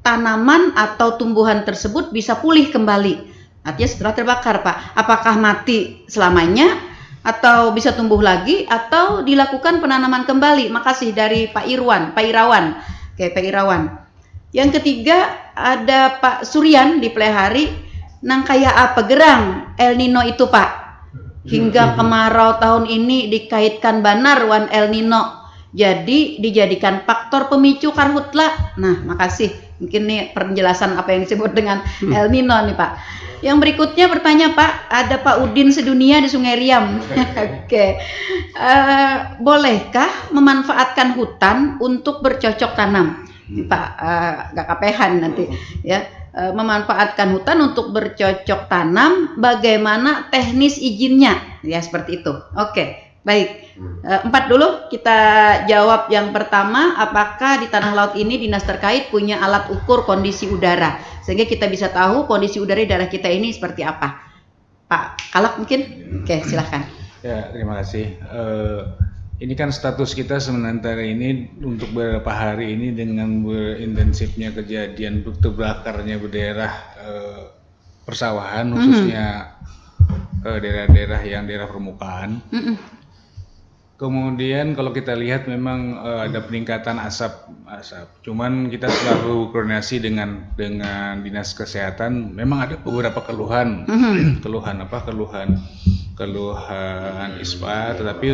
tanaman atau tumbuhan tersebut bisa pulih kembali? Artinya setelah terbakar Pak, apakah mati selamanya atau bisa tumbuh lagi atau dilakukan penanaman kembali. Makasih dari Pak Irawan. Oke, Pak Irawan. Yang ketiga ada Pak Suryan di Plehari. Nang kayak apa gerang El Nino itu Pak? Hingga kemarau tahun ini dikaitkan banar wan El Nino. Jadi dijadikan faktor pemicu karhutla. Nah, makasih. Mungkin nih penjelasan apa yang disebut dengan El Nino nih Pak. Yang berikutnya bertanya Pak, ada Pak Udin Sedunia di Sungai Riam. Oke, bolehkah memanfaatkan hutan untuk bercocok tanam? Pak, gak kapehan nanti ya. Memanfaatkan hutan untuk bercocok tanam, bagaimana teknis izinnya? Ya seperti itu. Oke. Baik, 4 dulu kita jawab yang pertama, apakah di tanah laut ini dinas terkait punya alat ukur kondisi udara sehingga kita bisa tahu kondisi udara di daerah kita ini seperti apa. Pak Kalak mungkin? Oke, silahkan. Ya, terima kasih. Ini kan status kita sementara ini untuk beberapa hari ini dengan berintensifnya kejadian terbakarnya daerah persawahan khususnya daerah-daerah yang daerah permukaan. Kemudian kalau kita lihat memang ada peningkatan asap. Cuman kita selalu koordinasi dengan dinas kesehatan. Memang ada beberapa keluhan, keluhan ISPA, tetapi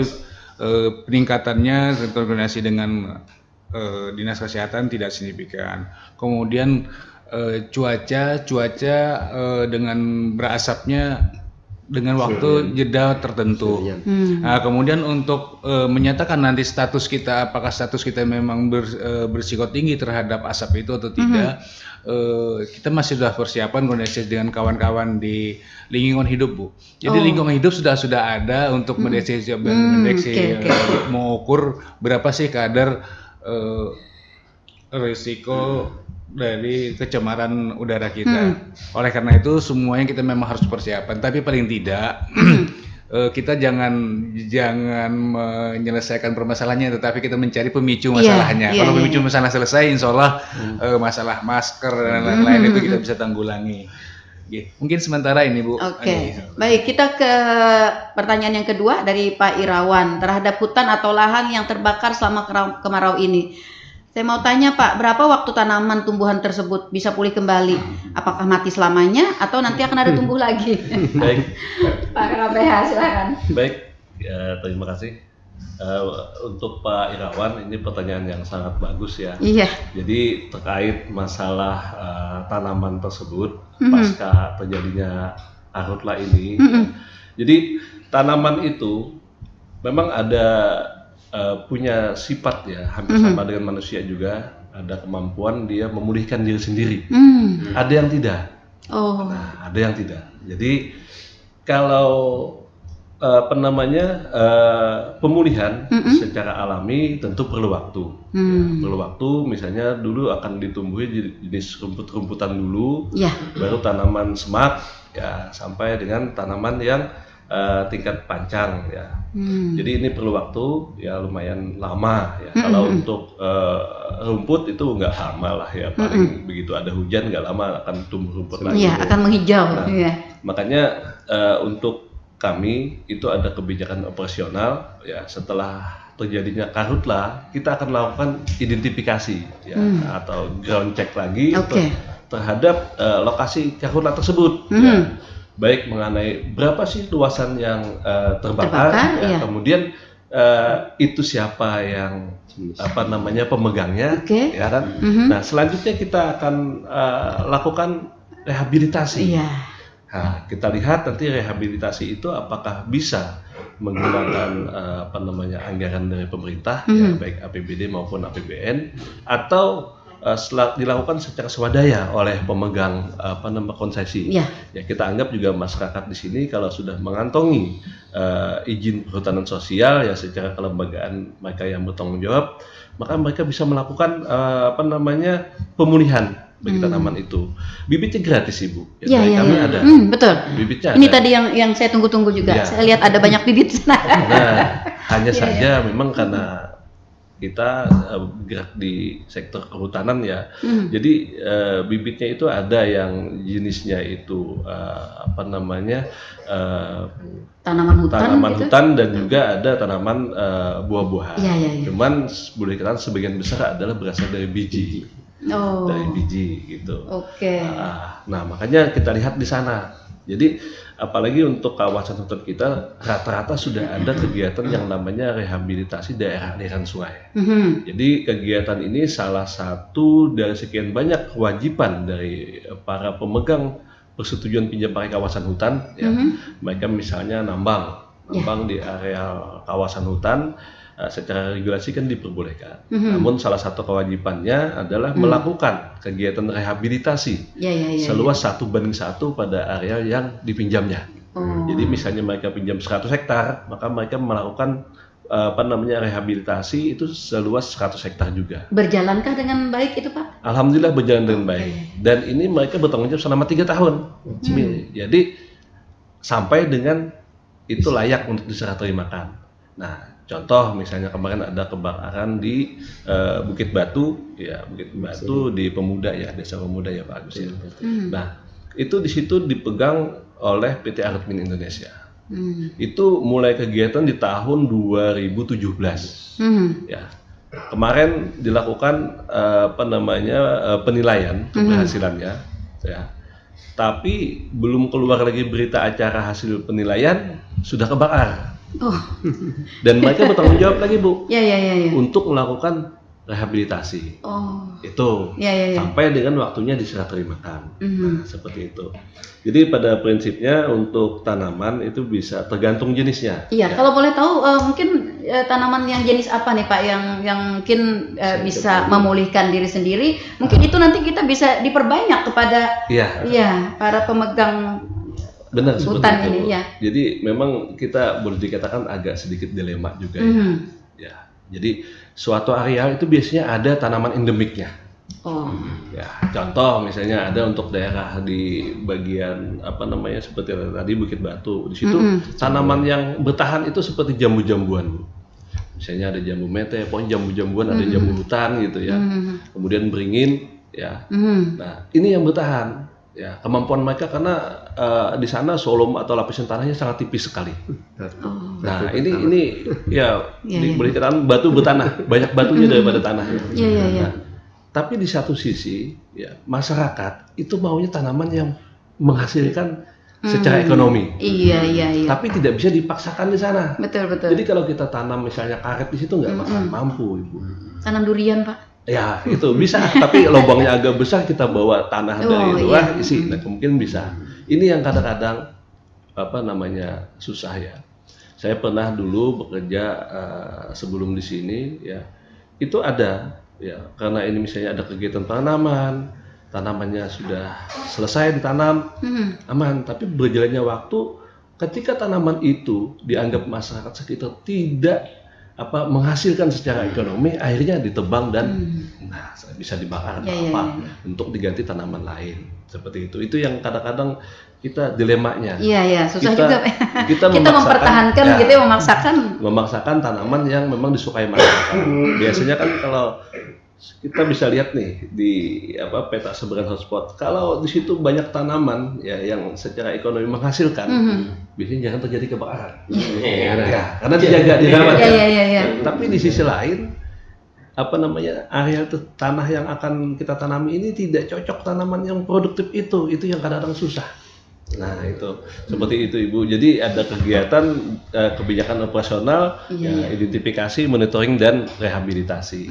peningkatannya koordinasi dengan dinas kesehatan tidak signifikan. Kemudian cuaca dengan berasapnya dengan waktu jeda tertentu. Nah, kemudian untuk menyatakan nanti status kita, apakah status kita memang berisiko tinggi terhadap asap itu atau tidak, kita masih sudah persiapan koordinasi dengan kawan-kawan di lingkungan hidup, Bu. Jadi lingkungan hidup sudah ada untuk mendeteksi mengukur berapa sih kadar risiko dari kecemaran udara kita. Oleh karena itu semuanya kita memang harus persiapan. Tapi paling tidak kita jangan menyelesaikan permasalahannya, tetapi kita mencari pemicu masalahnya. Kalau pemicu masalah selesai, insya Allah masalah masker dan lain-lain itu kita bisa tanggulangi. Mungkin sementara ini Bu. Oke. Baik, kita ke pertanyaan yang kedua dari Pak Irawan terhadap hutan atau lahan yang terbakar selama kemarau ini. Saya mau tanya Pak, berapa waktu tanaman tumbuhan tersebut bisa pulih kembali? Apakah mati selamanya atau nanti akan ada tumbuh lagi? Baik. Pak KPH, silakan. Baik, ya, terima kasih. Untuk Pak Irawan, ini pertanyaan yang sangat bagus ya. Iya. Jadi terkait masalah tanaman tersebut pasca terjadinya karhutla ini. Jadi tanaman itu memang ada punya sifat ya, hampir sama dengan manusia juga, ada kemampuan dia memulihkan diri sendiri. Ada yang tidak. Nah, ada yang tidak. Jadi kalau pemulihan secara alami tentu perlu waktu. Perlu waktu, misalnya dulu akan ditumbuhi jenis rumput-rumputan dulu, baru tanaman semak ya, sampai dengan tanaman yang tingkat pancang ya. Jadi ini perlu waktu ya, lumayan lama ya. Kalau untuk rumput itu nggak lama lah ya, paling begitu ada hujan nggak lama akan tumbuh rumput lagi. Iya, akan menghijau. Nah, makanya untuk kami itu ada kebijakan operasional ya, setelah terjadinya karhutla kita akan melakukan identifikasi ya, atau ground check lagi terhadap lokasi karhutla tersebut ya. Baik mengenai berapa sih luasan yang terbakar ya, kemudian itu siapa yang pemegangnya ya kan. Nah, selanjutnya kita akan lakukan rehabilitasi. Nah, kita lihat nanti rehabilitasi itu apakah bisa menggunakan anggaran dari pemerintah ya, baik APBD maupun APBN, atau dilakukan secara swadaya oleh pemegang konsesi. Ya, kita anggap juga masyarakat di sini kalau sudah mengantongi izin perhutanan sosial ya secara kelembagaan mereka yang bertanggung jawab, maka mereka bisa melakukan pemulihan bagi tanaman itu. Bibitnya gratis Ibu. Kami ada. Betul. Bibitnya ini ada. Tadi yang saya tunggu-tunggu juga. Saya lihat ada banyak bibit. Nah, hanya saja memang karena kita bergerak di sektor kehutanan ya. Jadi bibitnya itu ada yang jenisnya itu tanaman gitu? hutan dan juga ada tanaman buah-buahan. Iya. Cuman boleh dikatakan sebagian besar adalah berasal dari biji. Dari biji gitu. Oke. Nah, makanya kita lihat di sana. Jadi apalagi untuk kawasan hutan kita rata-rata sudah ada kegiatan yang namanya rehabilitasi daerah aliran sungai. Jadi kegiatan ini salah satu dari sekian banyak kewajiban dari para pemegang persetujuan pinjam pakai kawasan hutan. Ya. Mereka misalnya nambang di area kawasan hutan. Secara regulasi kan diperbolehkan. Namun salah satu kewajibannya adalah melakukan kegiatan rehabilitasi seluas 1:1 pada area yang dipinjamnya. Jadi misalnya mereka pinjam 100 hektar, maka mereka melakukan rehabilitasi itu seluas 100 hektar juga. Berjalankah dengan baik itu, Pak? Alhamdulillah berjalan dengan baik. Dan ini mereka bertanggung jawab selama 3 tahun. Jadi sampai dengan itu layak untuk diserah terimakan. Nah, contoh misalnya kemarin ada kebakaran di Bukit Batu, di Pemuda ya, Desa Pemuda ya Pak Agus ya. Nah, itu di situ dipegang oleh PT Arutmin Indonesia. Itu mulai kegiatan di tahun 2017. Ya. Kemarin dilakukan penilaian keberhasilannya, ya. Tapi belum keluar lagi berita acara hasil penilaian sudah kebakar. Dan mereka bertanggung jawab lagi Bu, untuk melakukan rehabilitasi. Itu sampai dengan waktunya diserah terimakan. Nah, seperti itu. Jadi pada prinsipnya untuk tanaman itu bisa tergantung jenisnya. Iya, kalau boleh tahu mungkin tanaman yang jenis apa nih Pak yang mungkin bisa memulihkan diri sendiri. Mungkin itu nanti kita bisa diperbanyak kepada para pemegang benar hutan seperti ini itu. ya. Jadi memang kita boleh dikatakan agak sedikit dilema juga ya. Jadi suatu area itu biasanya ada tanaman endemiknya. Ya, contoh misalnya ada untuk daerah di bagian seperti tadi Bukit Batu. Di situ tanaman yang bertahan itu seperti jambu-jambuan. Misalnya ada jambu mete, pokoknya jambu-jambuan, ada jambu hutan gitu ya. Kemudian beringin ya. Nah, ini yang bertahan. Ya, kemampuan mereka karena di sana solom atau lapisan tanahnya sangat tipis sekali. Nah, ini boleh dikatakan batu bertanah, banyak batunya daripada tanah. Nah, tapi di satu sisi, ya masyarakat itu maunya tanaman yang menghasilkan secara ekonomi. Iya. Tapi tidak bisa dipaksakan di sana. Betul. Jadi kalau kita tanam misalnya karet di situ nggak bakalan mampu, Ibu. Tanam durian, Pak. Ya itu bisa, tapi lubangnya agak besar kita bawa tanah dari luar isi, nah mungkin bisa. Ini yang kadang-kadang susah ya. Saya pernah dulu bekerja sebelum di sini ya, itu ada ya karena ini misalnya ada kegiatan tanamannya sudah selesai ditanam aman, tapi berjalannya waktu ketika tanaman itu dianggap masyarakat sekitar tidak menghasilkan secara ekonomi, akhirnya ditebang dan bisa dibakar untuk diganti tanaman lain seperti itu. Itu yang kadang-kadang kita dilemanya. Iya, susah juga. Kita mempertahankan gitu ya, memaksakan tanaman yang memang disukai masyarakat. Biasanya kan kalau kita bisa lihat nih di peta sebaran hotspot, kalau di situ banyak tanaman ya yang secara ekonomi menghasilkan, biasanya jangan terjadi kebakaran. Karena dijaga dirawat. Tapi di sisi lain area tanah yang akan kita tanami ini tidak cocok tanaman yang produktif itu yang kadang-kadang susah. Nah itu seperti itu Ibu. Jadi ada kegiatan kebijakan operasional, identifikasi, monitoring dan rehabilitasi.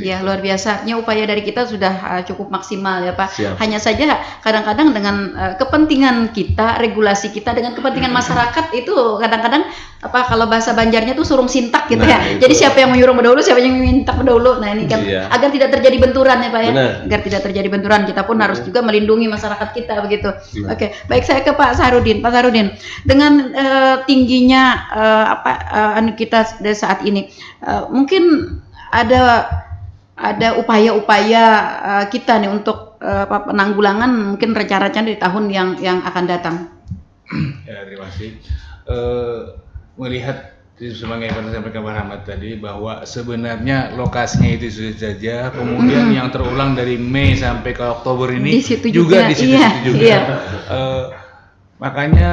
Ya luar biasa. Ini upaya dari kita sudah cukup maksimal ya Pak. Siap. Hanya saja kadang-kadang dengan kepentingan kita, regulasi kita dengan kepentingan masyarakat itu kadang-kadang kalau bahasa Banjarnya tuh surung sintak gitu ya. Jadi siapa yang menyuruh berdahulu, siapa yang minta berdahulu. Nah ini kan agar tidak terjadi benturan ya Pak ya. Agar tidak terjadi benturan, kita pun harus juga melindungi masyarakat kita begitu. Oke, baik. Saya ke Pak Saharudin. Pak Saharudin, dengan tingginya kita saat ini, mungkin ada upaya-upaya kita nih untuk penanggulangan mungkin rencana-rencana di tahun yang akan datang. Ya, terima kasih. Melihat Sebagaimana sampaikan Pak Rahmat tadi bahwa sebenarnya lokasinya itu saja, kemudian yang terulang dari Mei sampai ke Oktober ini Di situ juga juga, di situ iya, juga. iya. Makanya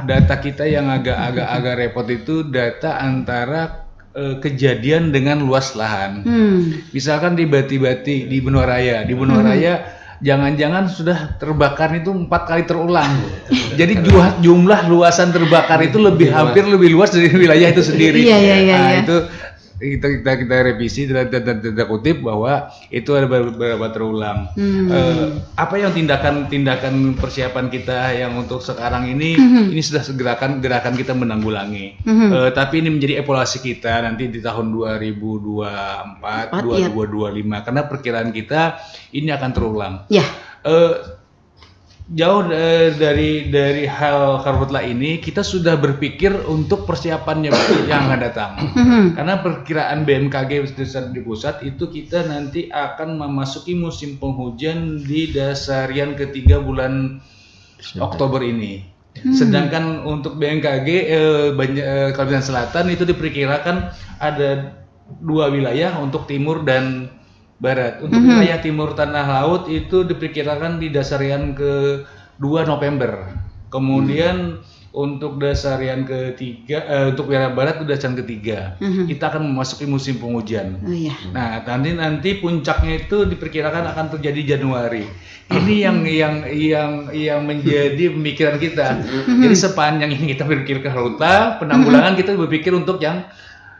data kita yang agak repot itu data antara kejadian dengan luas lahan. Misalkan di Bati-Bati, di Benua Raya, jangan-jangan sudah terbakar itu 4 kali terulang. Jadi jumlah luasan terbakar itu hampir lebih luas dari wilayah itu sendiri. Iya. Itu kita revisi tanda kutip bahwa itu ada beberapa terulang. Apa yang tindakan persiapan kita yang untuk sekarang ini sudah gerakan kita menanggulangi. Tapi ini menjadi evaluasi kita nanti di tahun 2024, 2025 karena perkiraan kita ini akan terulang. Ya. Jauh dari hal karhutla ini kita sudah berpikir untuk persiapannya yang akan datang. Karena perkiraan BMKG di pusat itu kita nanti akan memasuki musim penghujan di dasarian ketiga bulan Oktober ini. Sedangkan untuk BMKG Kalimantan Selatan itu diperkirakan ada 2 wilayah untuk timur dan barat. Untuk wilayah timur tanah laut itu diperkirakan di dasarian ke-2 November. Kemudian untuk dasarian ketiga, untuk wilayah barat itu dasarian ketiga. Kita akan memasuki musim penghujan. Nah, nanti puncaknya itu diperkirakan akan terjadi Januari. Ini yang menjadi pemikiran kita. Jadi sepanjang ini kita berpikir ke karhutla, penanggulangan kita berpikir untuk yang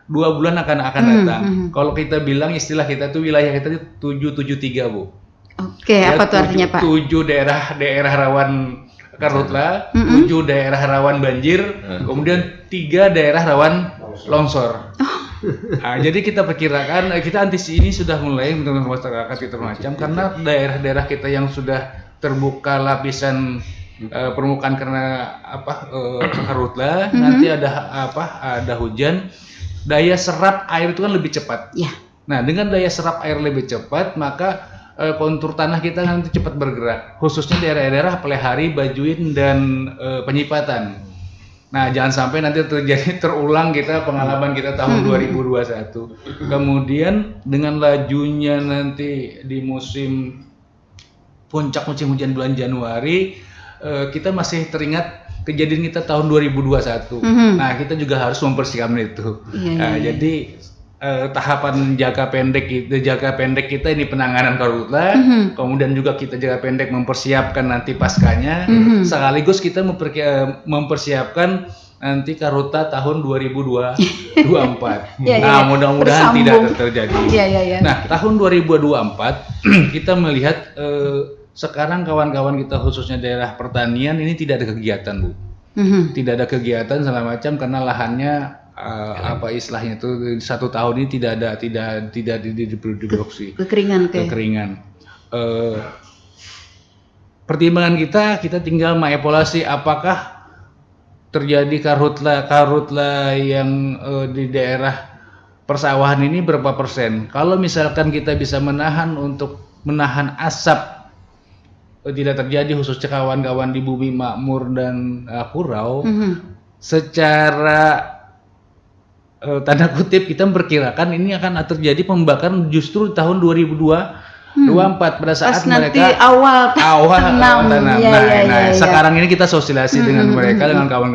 2 bulan akan datang. Kalau kita bilang istilah kita tuh wilayah kita itu 773, Bu. Oke, apa tuh artinya, Pak? 7 daerah rawan karhutla, 7 daerah rawan banjir, kemudian 3 daerah rawan longsor. Nah, jadi kita perkirakan kita antisipasi ini sudah mulai dengan masyarakat kita macam karena daerah-daerah kita yang sudah terbuka lapisan permukaan karena karhutla, nanti ada hujan. Daya serap air itu kan lebih cepat. Nah, dengan daya serap air lebih cepat, maka kontur tanah kita nanti cepat bergerak, khususnya daerah-daerah Pelehari, Bajuin, dan Penyipatan. Nah, jangan sampai nanti terulang pengalaman kita tahun 2021. Kemudian dengan lajunya nanti di puncak musim hujan bulan Januari, kita masih teringat kejadian kita tahun 2021. Nah, kita juga harus mempersiapkan itu. Jadi tahapan jangka pendek kita ini penanganan karhutla, kemudian juga kita jangka pendek mempersiapkan nanti paskanya, sekaligus kita mempersiapkan nanti karhutla tahun 2024. Nah, mudah-mudahan tidak terjadi. Nah, tahun 2024 kita melihat sekarang kawan-kawan kita khususnya daerah pertanian ini tidak ada kegiatan, Bu. Tidak ada kegiatan segala macam karena lahannya istilahnya itu 1 tahun ini tidak diproduksi. Kekeringan. Pertimbangan kita tinggal mengevaluasi apakah terjadi karhutla yang di daerah persawahan ini berapa persen. Kalau misalkan kita bisa menahan asap tidak terjadi khususnya kawan-kawan di Bumi Makmur dan Kurau, secara tanda kutip kita memperkirakan ini akan terjadi pembakaran justru di tahun 2024 pada saat mereka awal tanam. Sekarang ini kita sosialisasi dengan mereka, dengan kawan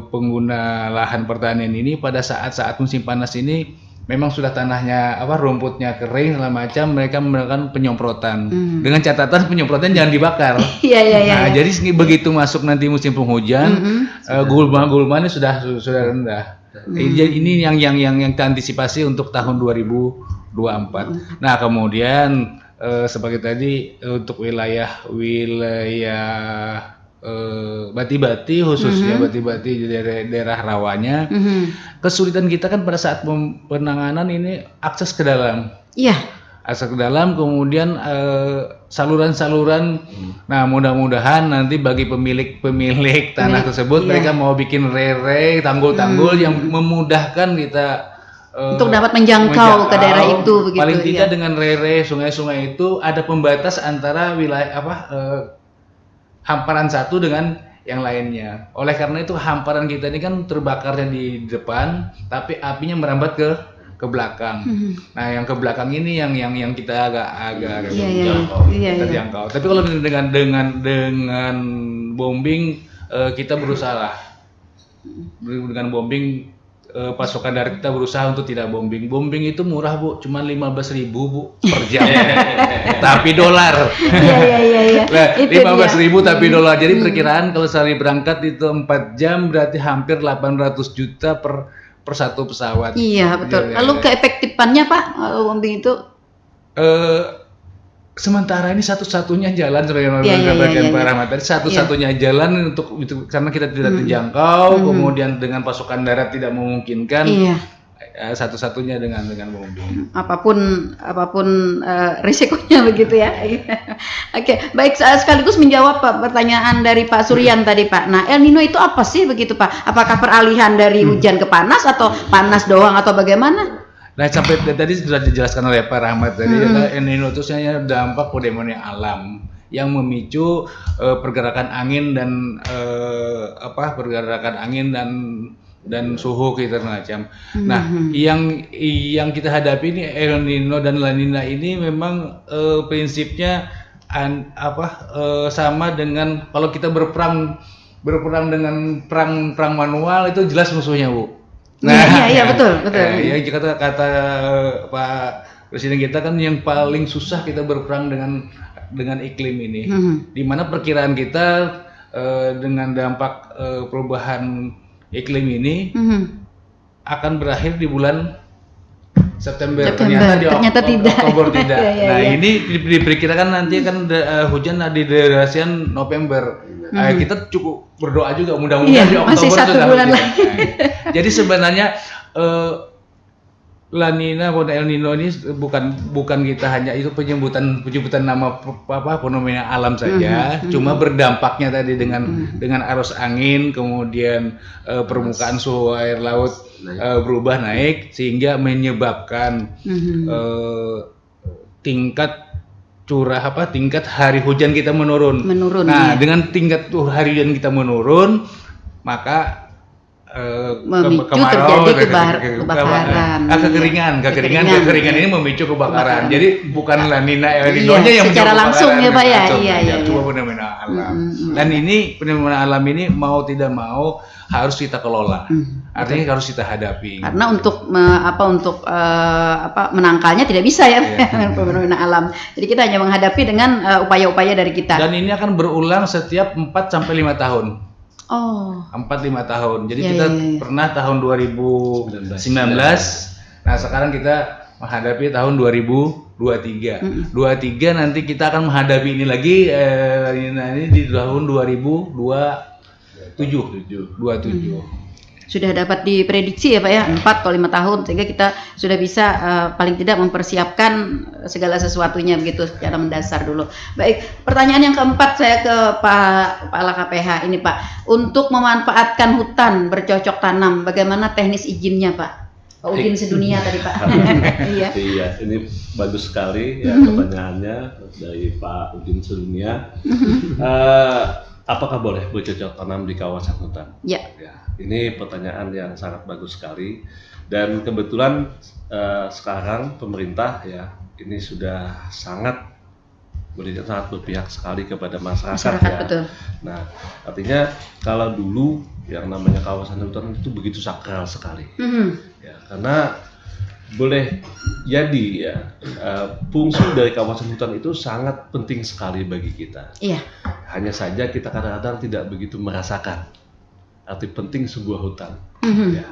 pengguna lahan pertanian ini pada saat musim panas ini. Memang sudah tanahnya rumputnya kering segala macam, mereka melakukan penyemprotan. Dengan catatan penyemprotan jangan dibakar. Jadi begitu masuk nanti musim penghujan, gulma-gulmanya sudah rendah. Ini yang kita antisipasi untuk tahun 2024. Nah, kemudian sebagai tadi untuk wilayah Bati-Bati khususnya Bati-Bati di daerah rawanya, kesulitan kita kan pada saat penanganan ini akses ke dalam. Akses ke dalam, kemudian saluran-saluran. Nah, mudah-mudahan nanti bagi pemilik tanah tersebut mereka mau bikin rere, tanggul-tanggul yang memudahkan kita untuk dapat menjangkau ke daerah itu begitu. Paling tidak dengan rere, sungai-sungai itu ada pembatas antara wilayah hamparan satu dengan yang lainnya. Oleh karena itu hamparan kita ini kan terbakarnya di depan, tapi apinya merambat ke belakang. Nah, yang ke belakang ini yang kita agak terjangkau. Tapi kalau dengan bombing kita berusaha dengan bombing pasokan darat kita berusaha untuk tidak bombing. Bombing itu murah, Bu, cuma 15.000, Bu, per jam. Tapi dolar. Iya. Nah, 15.000 tapi dolar. Jadi perkiraan kalau sehari berangkat itu 4 jam berarti hampir 800 juta per satu pesawat. Iya, betul. Lalu keefektifannya, Pak, bombing itu? Sementara ini satu-satunya jalan sebagai bagian Pak Rahmat tadi, satu-satunya jalan untuk itu karena kita tidak terjangkau, kemudian dengan pasukan darat tidak memungkinkan. Satu-satunya dengan bombing. Apapun risikonya begitu ya. Oke, baik, sekaligus menjawab Pak pertanyaan dari Pak Suryan tadi, Pak. Nah, El Nino itu apa sih begitu, Pak? Apakah peralihan dari hujan ke panas atau panas doang atau bagaimana? Nah, sampai tadi sudah dijelaskan oleh Pak Rahmat tadi, El Nino itu sebenarnya dampak fenomena alam yang memicu pergerakan angin dan dan suhu kita macam. Nah, yang kita hadapi ini El Nino dan La Nina ini memang prinsipnya sama dengan kalau kita berperang dengan perang manual itu jelas musuhnya, Bu. Nah, iya betul. Ya kata Pak Presiden kita kan yang paling susah kita berperang dengan iklim ini. Di mana perkiraan kita dengan dampak perubahan iklim ini akan berakhir di bulan September. Ternyata tidak. Oktober tidak. Ini diperkirakan nanti akan hujan di durasian November. Kita cukup berdoa juga mudah-mudahan di Oktober masih 1 bulan lagi. Jadi sebenarnya La Nina dan El Nino ini bukan kita hanya itu penyebutan nama fenomena alam saja, cuma berdampaknya tadi dengan arus angin, kemudian permukaan suhu air laut berubah naik sehingga menyebabkan tingkat hari hujan kita menurun. Nah, dengan tingkat hari hujan kita menurun, maka memicu terjadi kebakaran. Kekeringan ini memicu kebakaran. Jadi bukan La Nina El Nino-nya yang secara langsung ya, Pak ya. Iya. Cuma fenomena alam. Dan ini fenomena alam ini mau tidak mau harus kita kelola. Artinya harus kita hadapi. Karena untuk menangkalnya tidak bisa ya fenomena alam. Jadi kita hanya menghadapi dengan upaya-upaya dari kita. Dan ini akan berulang setiap 4 sampai 5 tahun. 4-5 tahun. Jadi kita pernah tahun 2019. Nah, sekarang kita menghadapi tahun 2023. 23 nanti kita akan menghadapi ini lagi ini di tahun 2027. Sudah dapat diprediksi ya Pak ya, 4 atau 5 tahun sehingga kita sudah bisa paling tidak mempersiapkan segala sesuatunya begitu secara mendasar dulu. Baik, pertanyaan yang keempat saya ke Pak Kepala KPH ini Pak, untuk memanfaatkan hutan bercocok tanam, bagaimana teknis izinnya Pak? Pak Udin sedunia tadi Pak. Iya, ini bagus sekali ya pertanyaannya dari Pak Udin sedunia. Apakah boleh bercocok tanam di kawasan hutan? Ya. Ini pertanyaan yang sangat bagus sekali dan kebetulan sekarang pemerintah ya ini sudah sangat berpihak sekali kepada masyarakat ya. Betul. Nah, artinya kalau dulu yang namanya kawasan hutan itu begitu sakral sekali, ya karena boleh jadi ya fungsi dari kawasan hutan itu sangat penting sekali bagi kita. Iya. Hanya saja kita kadang-kadang tidak begitu merasakan arti penting sebuah hutan. Ya.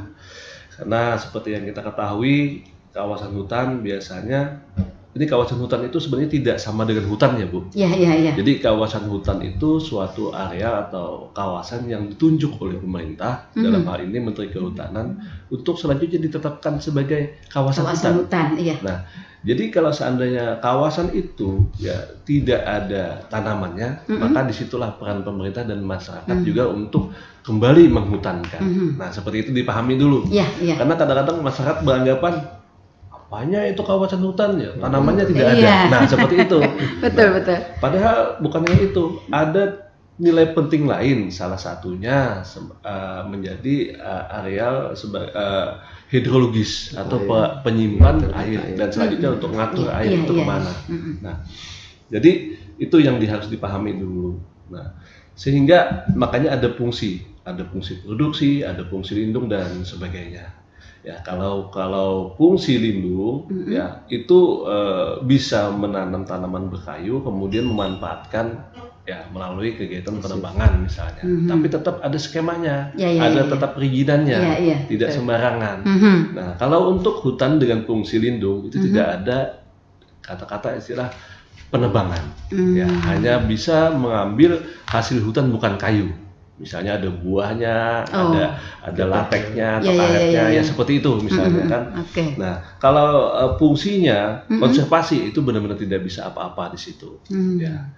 Karena seperti yang kita ketahui kawasan hutan biasanya ini kawasan hutan itu sebenarnya tidak sama dengan hutan ya Bu. Iya. Jadi kawasan hutan itu suatu area atau kawasan yang ditunjuk oleh pemerintah dalam hal ini Menteri Kehutanan untuk selanjutnya ditetapkan sebagai kawasan hutan. Iya. Nah, jadi kalau seandainya kawasan itu ya tidak ada tanamannya, maka disitulah peran pemerintah dan masyarakat juga untuk kembali menghutankan. Nah, seperti itu dipahami dulu. Iya. Karena kadang-kadang masyarakat beranggapan apanya itu kawasan hutan ya, tanamannya tidak ada. Nah, seperti itu. Betul. Padahal bukannya itu, ada nilai penting lain, salah satunya menjadi areal hidrologis atau penyimpan air dan selanjutnya untuk mengatur air itu kemana. Nah, jadi itu yang harus dipahami dulu. Nah, sehingga makanya ada fungsi produksi, ada fungsi lindung dan sebagainya. Ya, kalau fungsi lindung ya itu bisa menanam tanaman berkayu kemudian memanfaatkan ya melalui kegiatan penebangan misalnya. Tapi tetap ada skemanya, tetap perizinannya, tidak sembarangan. Nah, kalau untuk hutan dengan fungsi lindung itu tidak ada kata-kata istilah penebangan. Ya, hanya bisa mengambil hasil hutan bukan kayu. Misalnya ada buahnya, ada lateknya atau karetnya, ya seperti itu misalnya kan. Nah, kalau fungsinya konservasi itu benar-benar tidak bisa apa-apa di situ. Ya,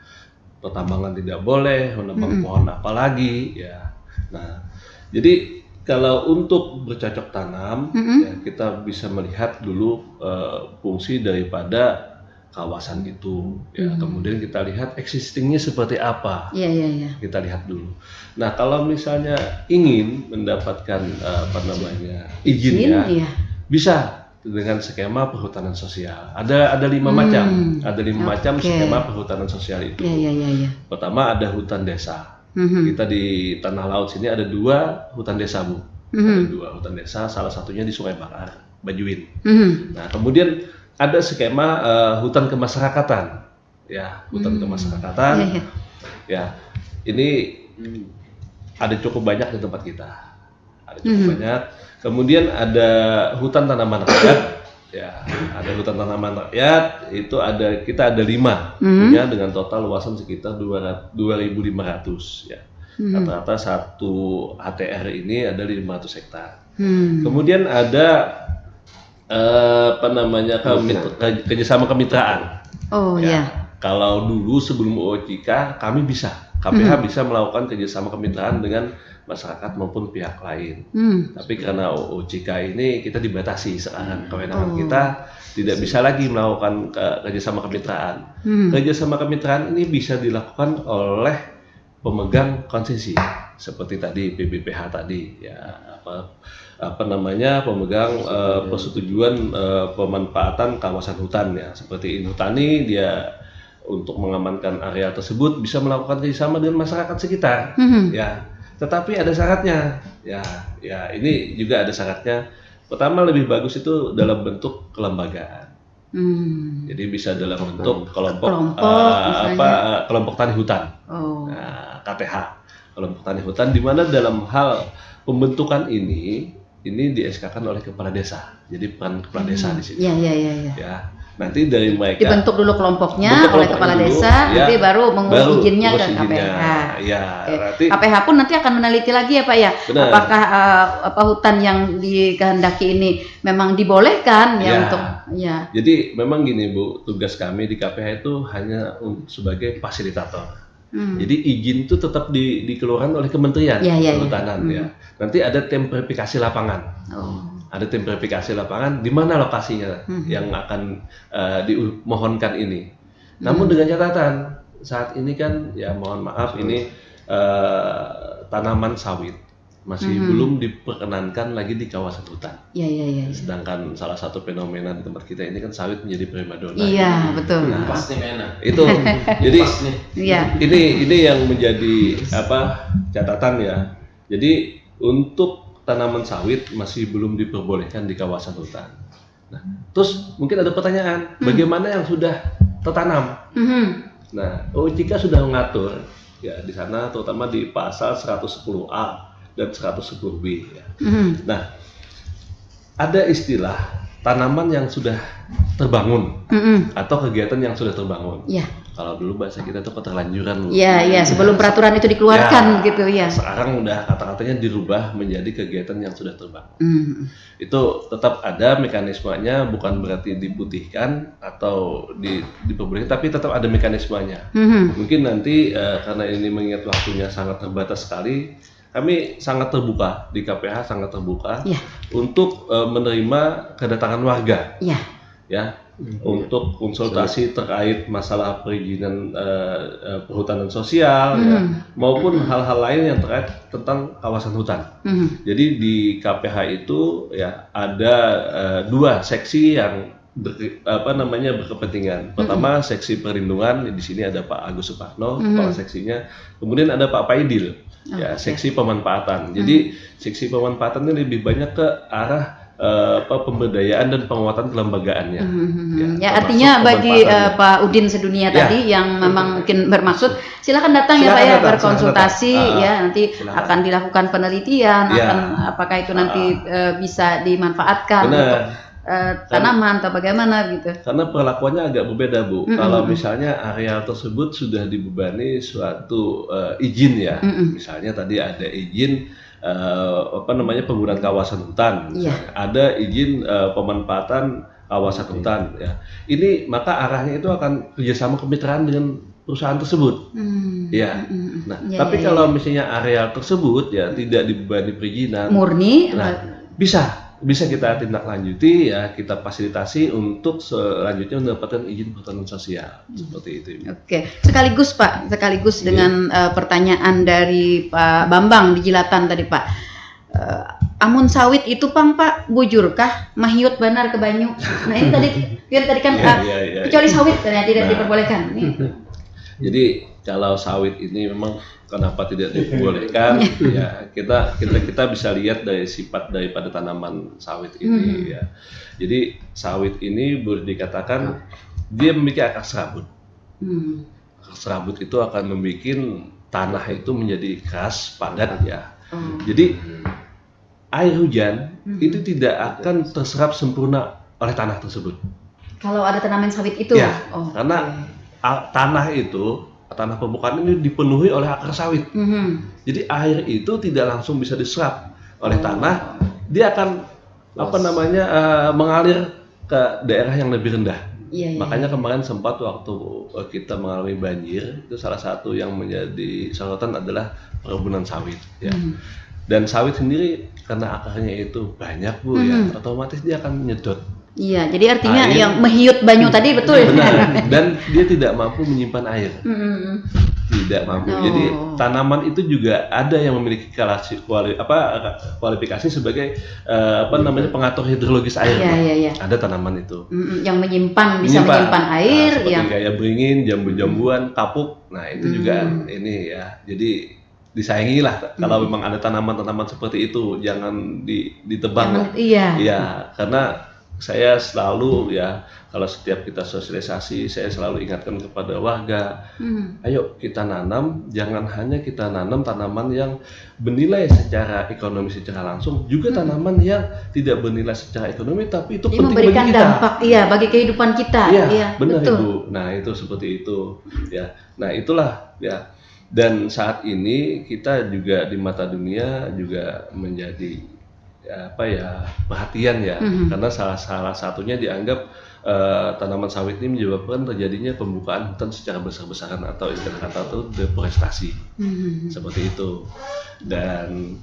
pertambangan tidak boleh, menebang pohon apalagi, ya. Nah, jadi kalau untuk bercocok tanam, ya, kita bisa melihat dulu fungsi daripada kawasan itu, ya. Kemudian kita lihat existingnya seperti apa, kita lihat dulu. Nah, kalau misalnya ingin mendapatkan izinnya, bisa dengan skema perhutanan sosial. Ada 5 macam, macam skema perhutanan sosial itu. Pertama ada hutan desa. Kita di Tanah Laut sini ada 2 hutan desa, Bu. Ada 2 hutan desa, salah satunya di Sungai Bakar, Bajuin. Nah, kemudian ada skema hutan kemasyarakatan, ya, hutan kemasyarakatan, ya, ini ada cukup banyak di tempat kita, ada cukup banyak. Kemudian ada hutan tanaman rakyat, ya, ada hutan tanaman rakyat, itu kita ada 5, punya dengan total luasan sekitar 2.500, ya. Rata-rata satu HTR ini ada 500 hektar. Kemudian ada kerjasama kemitraan. Kalau dulu sebelum OJK kami KPH bisa melakukan kerjasama kemitraan dengan masyarakat maupun pihak lain. Tapi karena OJK ini kita dibatasi sekarang, kewenangan kita tidak bisa lagi melakukan kerjasama kemitraan. Kerjasama kemitraan ini bisa dilakukan oleh pemegang konsesi seperti tadi BBPH tadi, ya, pemegang persetujuan pemanfaatan kawasan hutan, ya, seperti Inhutani, dia untuk mengamankan area tersebut bisa melakukan kerjasama dengan masyarakat sekitar, ya. Tetapi ada syaratnya, ya ini juga ada syaratnya. Pertama, lebih bagus itu dalam bentuk kelembagaan. Jadi bisa dalam bentuk kelompok tani hutan, KTH, kelompok tani hutan, di mana dalam hal pembentukan ini di-SK-kan oleh kepala desa. Jadi peran kepala desa di sini. Ya, nanti dari mereka dibentuk dulu kelompoknya oleh kepala desa, nanti baru mengurus izinnya ke KPH. KPH pun nanti akan meneliti lagi, ya Pak, ya. Benar. Apakah hutan yang dikehendaki ini memang dibolehkan untuk Jadi memang gini, Bu, tugas kami di KPH itu hanya sebagai fasilitator. Jadi izin itu tetap dikeluarkan oleh Kementerian Kehutanan, ya. Nanti ada tim verifikasi lapangan. Ada tim verifikasi lapangan di mana lokasinya yang akan dimohonkan ini. Namun dengan catatan, saat ini kan, ya mohon maaf, ini tanaman sawit masih belum diperkenankan lagi di kawasan hutan. Sedangkan salah satu fenomena di tempat kita ini kan sawit menjadi primadona. Betul. Nah, pasti enak. Itu jadi ini yang menjadi catatan, ya. Jadi untuk tanaman sawit masih belum diperbolehkan di kawasan hutan. Nah, terus mungkin ada pertanyaan, bagaimana yang sudah tertanam? Nah, OJK sudah mengatur, ya, di sana terutama di pasal 110A dan 110B, ya. Nah, ada istilah tanaman yang sudah terbangun atau kegiatan yang sudah terbangun. Kalau dulu bahasa kita itu keterlanjuran. Sebelum peraturan itu dikeluarkan, gitu, ya. Sekarang udah kata-katanya dirubah menjadi kegiatan yang sudah terbangun. Itu tetap ada mekanismenya, bukan berarti diputihkan atau diperbolehkan, tapi tetap ada mekanismenya. Mungkin nanti karena ini mengingat waktunya sangat terbatas sekali, kami sangat terbuka di KPH, sangat terbuka untuk menerima kedatangan warga. Ya, untuk konsultasi terkait masalah perizinan perhutanan sosial ya, maupun hal-hal lain yang terkait tentang kawasan hutan. Jadi di KPH itu ya ada 2 seksi yang berkepentingan. Pertama seksi perlindungan, di sini ada Pak Agus Suparno kepala seksinya. Kemudian ada Pak Paidil, ya seksi pemanfaatan. Jadi seksi pemanfaatan ini lebih banyak ke arah pemberdayaan dan penguatan kelembagaannya. Ya artinya bagi Pak Udin Sedunia tadi yang memang mungkin bermaksud, silakan datang ya Pak ya, berkonsultasi ya, nanti akan dilakukan penelitian, akan apakah itu nanti bisa dimanfaatkan untuk tanaman atau bagaimana gitu. Karena perlakuannya agak berbeda Bu. Kalau misalnya areal tersebut sudah dibebani suatu izin ya, misalnya tadi ada izin penggunaan kawasan hutan, ada izin pemanfaatan kawasan hutan ya. Ini maka arahnya itu akan kerjasama kemitraan dengan perusahaan tersebut. Ya. Nah, tapi kalau misalnya areal tersebut ya tidak dibebani perizinan murni, bisa kita tindak lanjuti ya, kita fasilitasi untuk selanjutnya mendapatkan izin perhutanan sosial seperti itu. Oke, sekaligus Pak, dengan pertanyaan dari Pak Bambang di Jilatan tadi Pak. Amun sawit itu Pak bujurkah mahiut banar ke banyu? Nah ini tadi kan kecuali sawit ya, tidak diperbolehkan. Jadi kalau sawit ini memang kenapa tidak diperbolehkan? Ya kita bisa lihat dari sifat daripada tanaman sawit ini ya. Jadi sawit ini boleh dikatakan dia memiliki akar serabut. Akar serabut itu akan membuat tanah itu menjadi keras, padat ya. Jadi air hujan itu tidak akan terserap sempurna oleh tanah tersebut. Kalau ada tanaman sawit itu? Ya, karena tanah permukaan ini dipenuhi oleh akar sawit. Jadi air itu tidak langsung bisa diserap oleh tanah, dia akan mengalir ke daerah yang lebih rendah. Makanya kemarin sempat waktu kita mengalami banjir, itu salah satu yang menjadi sorotan adalah perkebunan sawit ya. Dan sawit sendiri karena akarnya itu banyak Bu ya, otomatis dia akan menyedot. Iya, jadi artinya air, yang mehiut banyu tadi betul ya. Benar. Dan dia tidak mampu menyimpan air. Tidak mampu. Jadi tanaman itu juga ada yang memiliki kualifikasi sebagai pengatur hidrologis air. Ada tanaman itu. Yang bisa menyimpan air, seperti kayak beringin, jambu-jambuan, kapuk. Nah, itu juga ini ya. Jadi disayangilah kalau memang ada tanaman-tanaman seperti itu, jangan ditebang. Iya, karena saya selalu ya, kalau setiap kita sosialisasi, saya selalu ingatkan kepada warga, ayo kita nanam, jangan hanya kita nanam tanaman yang bernilai secara ekonomi secara langsung, juga tanaman yang tidak bernilai secara ekonomi, tapi itu penting memberikan bagi kita. Dampak, bagi kehidupan kita. Iya, benar betul. Ibu. Nah itu seperti itu, ya. Nah itulah ya. Dan saat ini kita juga di mata dunia juga menjadi perhatian ya, karena salah satunya dianggap tanaman sawit ini menyebabkan terjadinya pembukaan hutan secara besar-besaran atau istilah kata itu deforestasi, seperti itu. Dan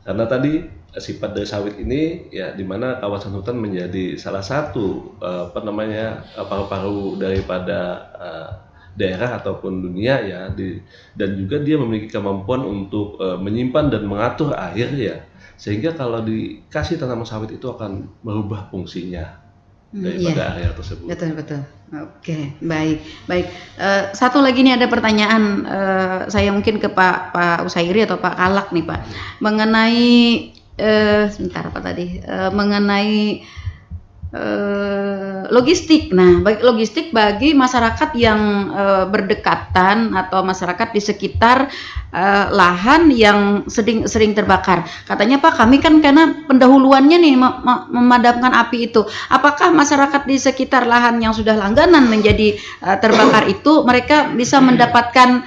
karena tadi sifat dari sawit ini ya, di mana kawasan hutan menjadi salah satu paru-paru daripada daerah ataupun dunia ya, dan juga dia memiliki kemampuan untuk menyimpan dan mengatur air ya. Sehingga kalau dikasih tanaman sawit itu akan merubah fungsinya daripada area tersebut. Betul. Oke, baik. Satu lagi nih ada pertanyaan saya mungkin ke Pak Usairi atau Pak Kalak nih Pak, mengenai mengenai logistik. Nah, logistik bagi masyarakat yang berdekatan atau masyarakat di sekitar lahan yang sering terbakar. Katanya Pak, kami kan karena pendahuluannya nih memadamkan api itu. Apakah masyarakat di sekitar lahan yang sudah langganan menjadi terbakar itu mereka bisa mendapatkan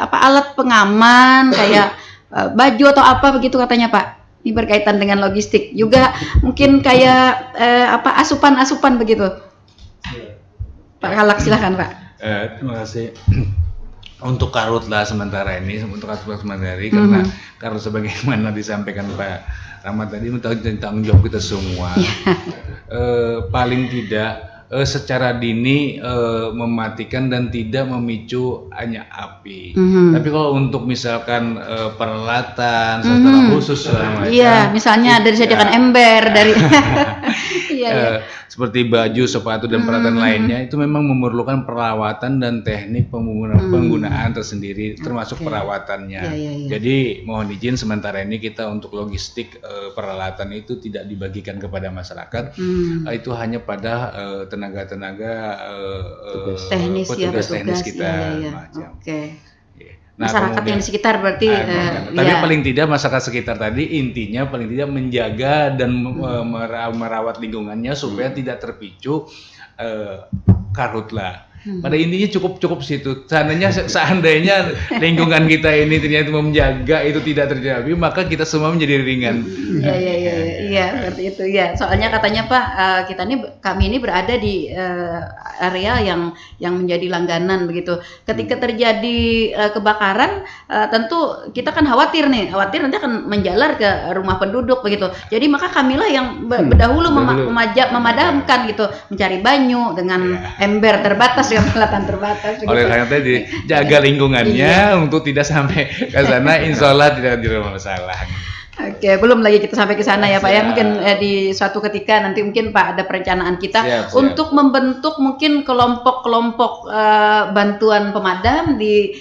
alat pengaman kayak baju atau apa begitu katanya Pak? Ini berkaitan dengan logistik juga, mungkin kayak asupan begitu. Pak Kalak silahkan Pak. Terima kasih. untuk karhutla sementara ini, karena sebagaimana disampaikan Pak Rahmat tadi, tanggung jawab kita semua. Paling tidak secara dini mematikan dan tidak memicu hanya api. Tapi kalau untuk misalkan peralatan secara khusus segala macam, iya, misalnya dari sediakan ember dari seperti baju, sepatu dan peralatan lainnya itu memang memerlukan perawatan dan teknik penggunaan tersendiri, termasuk perawatannya. Jadi mohon izin sementara ini kita untuk logistik peralatan itu tidak dibagikan kepada masyarakat, itu hanya pada tenaga-tenaga teknis petugas teknis kita. Oke. Nah, masyarakat yang di sekitar berarti tapi paling tidak masyarakat sekitar tadi intinya paling tidak menjaga dan merawat lingkungannya supaya tidak terpicu karhutla. Pada intinya cukup situ. Seandainya lingkungan kita ini ternyata menjaga itu tidak terjadi, maka kita semua menjadi ringan. Iya, seperti itu ya. Soalnya katanya Pak, kami ini berada di area yang menjadi langganan begitu. Ketika terjadi kebakaran, tentu kita kan khawatir nanti akan menjalar ke rumah penduduk begitu. Jadi maka kamilah yang berdahulu memadamkan gitu, mencari banyu dengan ember terbatas dengan peralatan terbatas. Oleh karena tadi jaga lingkungannya untuk tidak sampai ke sana, insya Allah tidak ada masalah. Oke, belum lagi kita sampai ke sana ya Pak ya. Mungkin di suatu ketika nanti mungkin Pak ada perencanaan kita untuk membentuk mungkin kelompok-kelompok bantuan pemadam di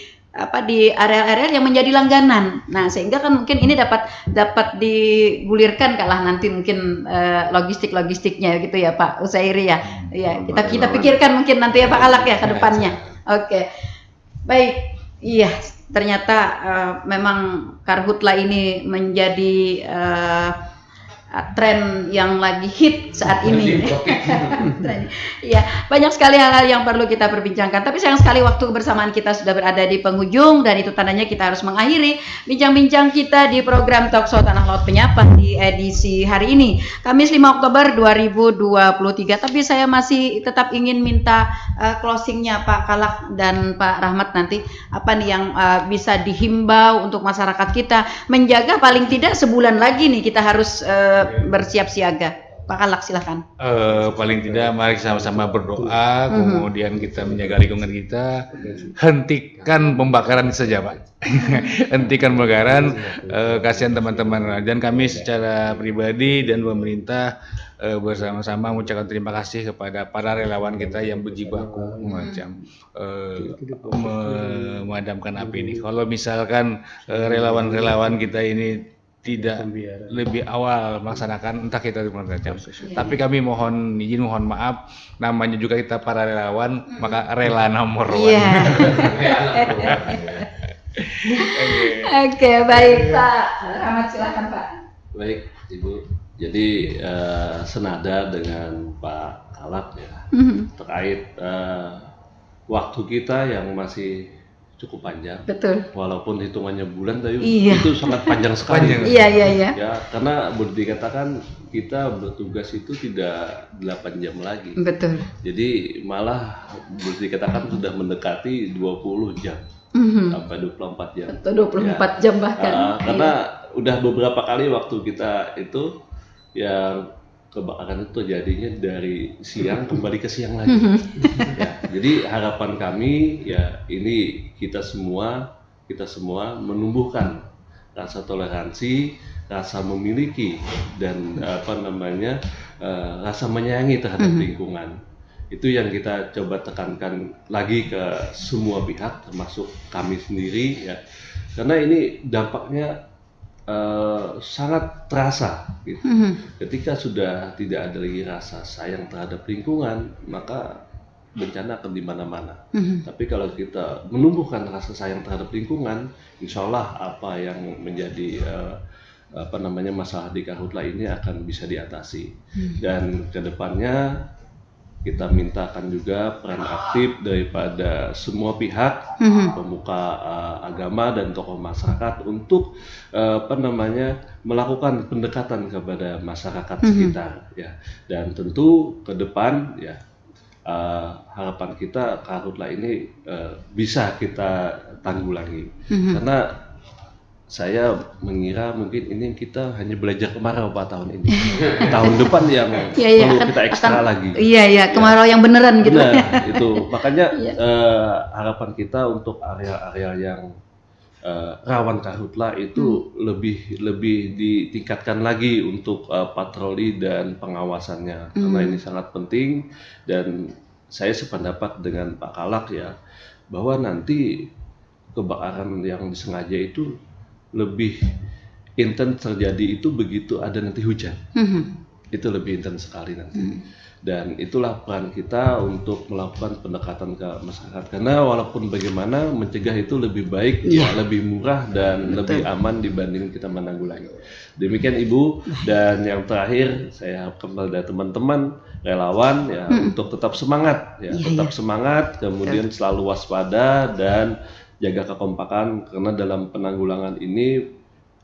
area-area yang menjadi langganan. Nah, sehingga kan mungkin ini dapat digulirkan kalah nanti mungkin logistiknya gitu ya Pak Usairi ya. Iya, kita pikirkan mungkin nanti ya Pak Alak ya ke depannya. Oke. Baik. Iya, ternyata memang karhutla ini menjadi tren yang lagi hit saat ini. Iya, banyak sekali hal-hal yang perlu kita perbincangkan. Tapi sayang sekali waktu kebersamaan kita sudah berada di penghujung dan itu tandanya kita harus mengakhiri bincang-bincang kita di program Talkshow Tanah Laut Penyapa di edisi hari ini, Kamis 5 Oktober 2023. Tapi saya masih tetap ingin minta closingnya Pak Kalak dan Pak Rahmat nanti apa nih yang bisa dihimbau untuk masyarakat kita menjaga paling tidak sebulan lagi nih kita harus bersiap siaga. Pak Kalak silahkan. Paling tidak mari sama-sama berdoa, kemudian kita menjaga lingkungan kita, hentikan pembakaran saja Pak. Hentikan pembakaran, kasihan teman-teman, dan kami secara pribadi dan pemerintah bersama-sama mengucapkan terima kasih kepada para relawan kita yang berjibaku memadamkan api ini. Kalau misalkan relawan-relawan kita ini tidak lebih awal melaksanakan, entah kita macam. Tapi kami mohon maaf, namanya juga kita para relawan, maka rela nomor one. Oke, baik Pak Rahmat silakan Pak. Baik Ibu, jadi senada dengan Pak Kalak ya terkait waktu kita yang masih cukup panjang. Betul. Walaupun hitungannya bulan, tapi itu sangat panjang sekali. Iya. Ya, karena boleh dikatakan kita bertugas itu tidak 8 jam lagi. Betul. Jadi malah boleh dikatakan sudah mendekati 20 jam. Sampai 24 jam. Atau 24 jam bahkan. Karena udah beberapa kali waktu kita itu yang kebakaran itu jadinya dari siang kembali ke siang lagi. Ya, jadi harapan kami ya ini kita semua menumbuhkan rasa toleransi, rasa memiliki dan rasa menyayangi terhadap lingkungan. Itu yang kita coba tekankan lagi ke semua pihak termasuk kami sendiri ya. Karena ini dampaknya sangat terasa gitu. Ketika sudah tidak ada lagi rasa sayang terhadap lingkungan, maka bencana akan di mana-mana. Tapi kalau kita menumbuhkan rasa sayang terhadap lingkungan, insya Allah apa yang menjadi masalah di karhutla ini akan bisa diatasi. Dan kedepannya kita mintakan juga peran aktif daripada semua pihak, pemuka agama dan tokoh masyarakat untuk melakukan pendekatan kepada masyarakat sekitar ya. Dan tentu ke depan ya harapan kita karhutlah ini bisa kita tanggulangi. Karena saya mengira mungkin ini kita hanya belajar kemarau Pak tahun ini. Tahun depan yang perlu kita ekstra lagi. Iya, kemarau yang beneran gitu. Nah, itu makanya harapan kita untuk area-area yang rawan karhutlah itu lebih ditingkatkan lagi untuk patroli dan pengawasannya, karena ini sangat penting. Dan saya sependapat dengan Pak Kalak ya, bahwa nanti kebakaran yang disengaja itu lebih intens terjadi itu begitu ada nanti hujan. Itu lebih intens sekali nanti. Dan itulah peran kita untuk melakukan pendekatan ke masyarakat, karena walaupun bagaimana mencegah itu lebih baik, lebih murah dan lebih aman dibanding kita menanggulangi. Demikian Ibu. Dan yang terakhir saya harapkan pada teman-teman relawan ya untuk tetap semangat ya, tetap semangat, kemudian selalu waspada dan jaga kekompakan, karena dalam penanggulangan ini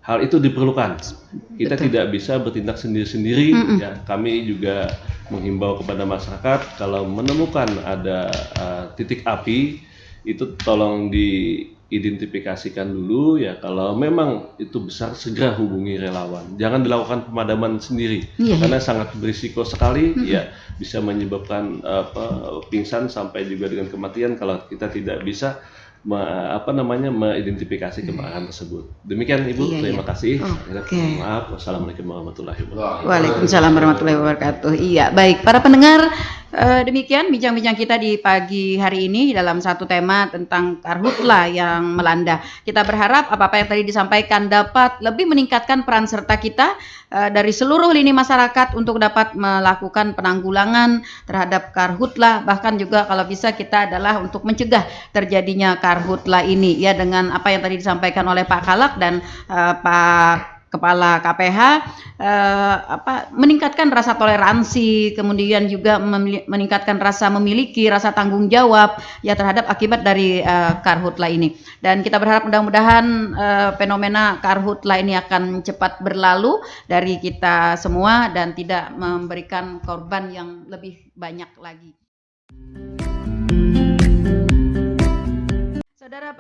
hal itu diperlukan. Kita tidak bisa bertindak sendiri-sendiri ya. Kami juga menghimbau kepada masyarakat kalau menemukan ada titik api itu tolong diidentifikasikan dulu ya. Kalau memang itu besar segera hubungi relawan. Jangan dilakukan pemadaman sendiri karena sangat berisiko sekali ya, bisa menyebabkan pingsan sampai juga dengan kematian kalau kita tidak bisa mengidentifikasi kebakaran tersebut. Demikian Ibu, terima kasih. Maaf, wassalamualaikum warahmatullahi wabarakatuh. Waalaikumsalam warahmatullahi wabarakatuh. Iya, baik para pendengar, demikian bincang-bincang kita di pagi hari ini dalam satu tema tentang karhutlah yang melanda. Kita berharap apa-apa yang tadi disampaikan dapat lebih meningkatkan peran serta kita dari seluruh lini masyarakat untuk dapat melakukan penanggulangan terhadap karhutlah, bahkan juga kalau bisa kita adalah untuk mencegah terjadinya karhutlah ini ya, dengan apa yang tadi disampaikan oleh Pak Kalak dan Pak Kepala KPH, meningkatkan rasa toleransi, kemudian juga meningkatkan rasa memiliki rasa tanggung jawab ya terhadap akibat dari karhutlah ini. Dan kita berharap mudah-mudahan fenomena karhutlah ini akan cepat berlalu dari kita semua dan tidak memberikan korban yang lebih banyak lagi. Saudara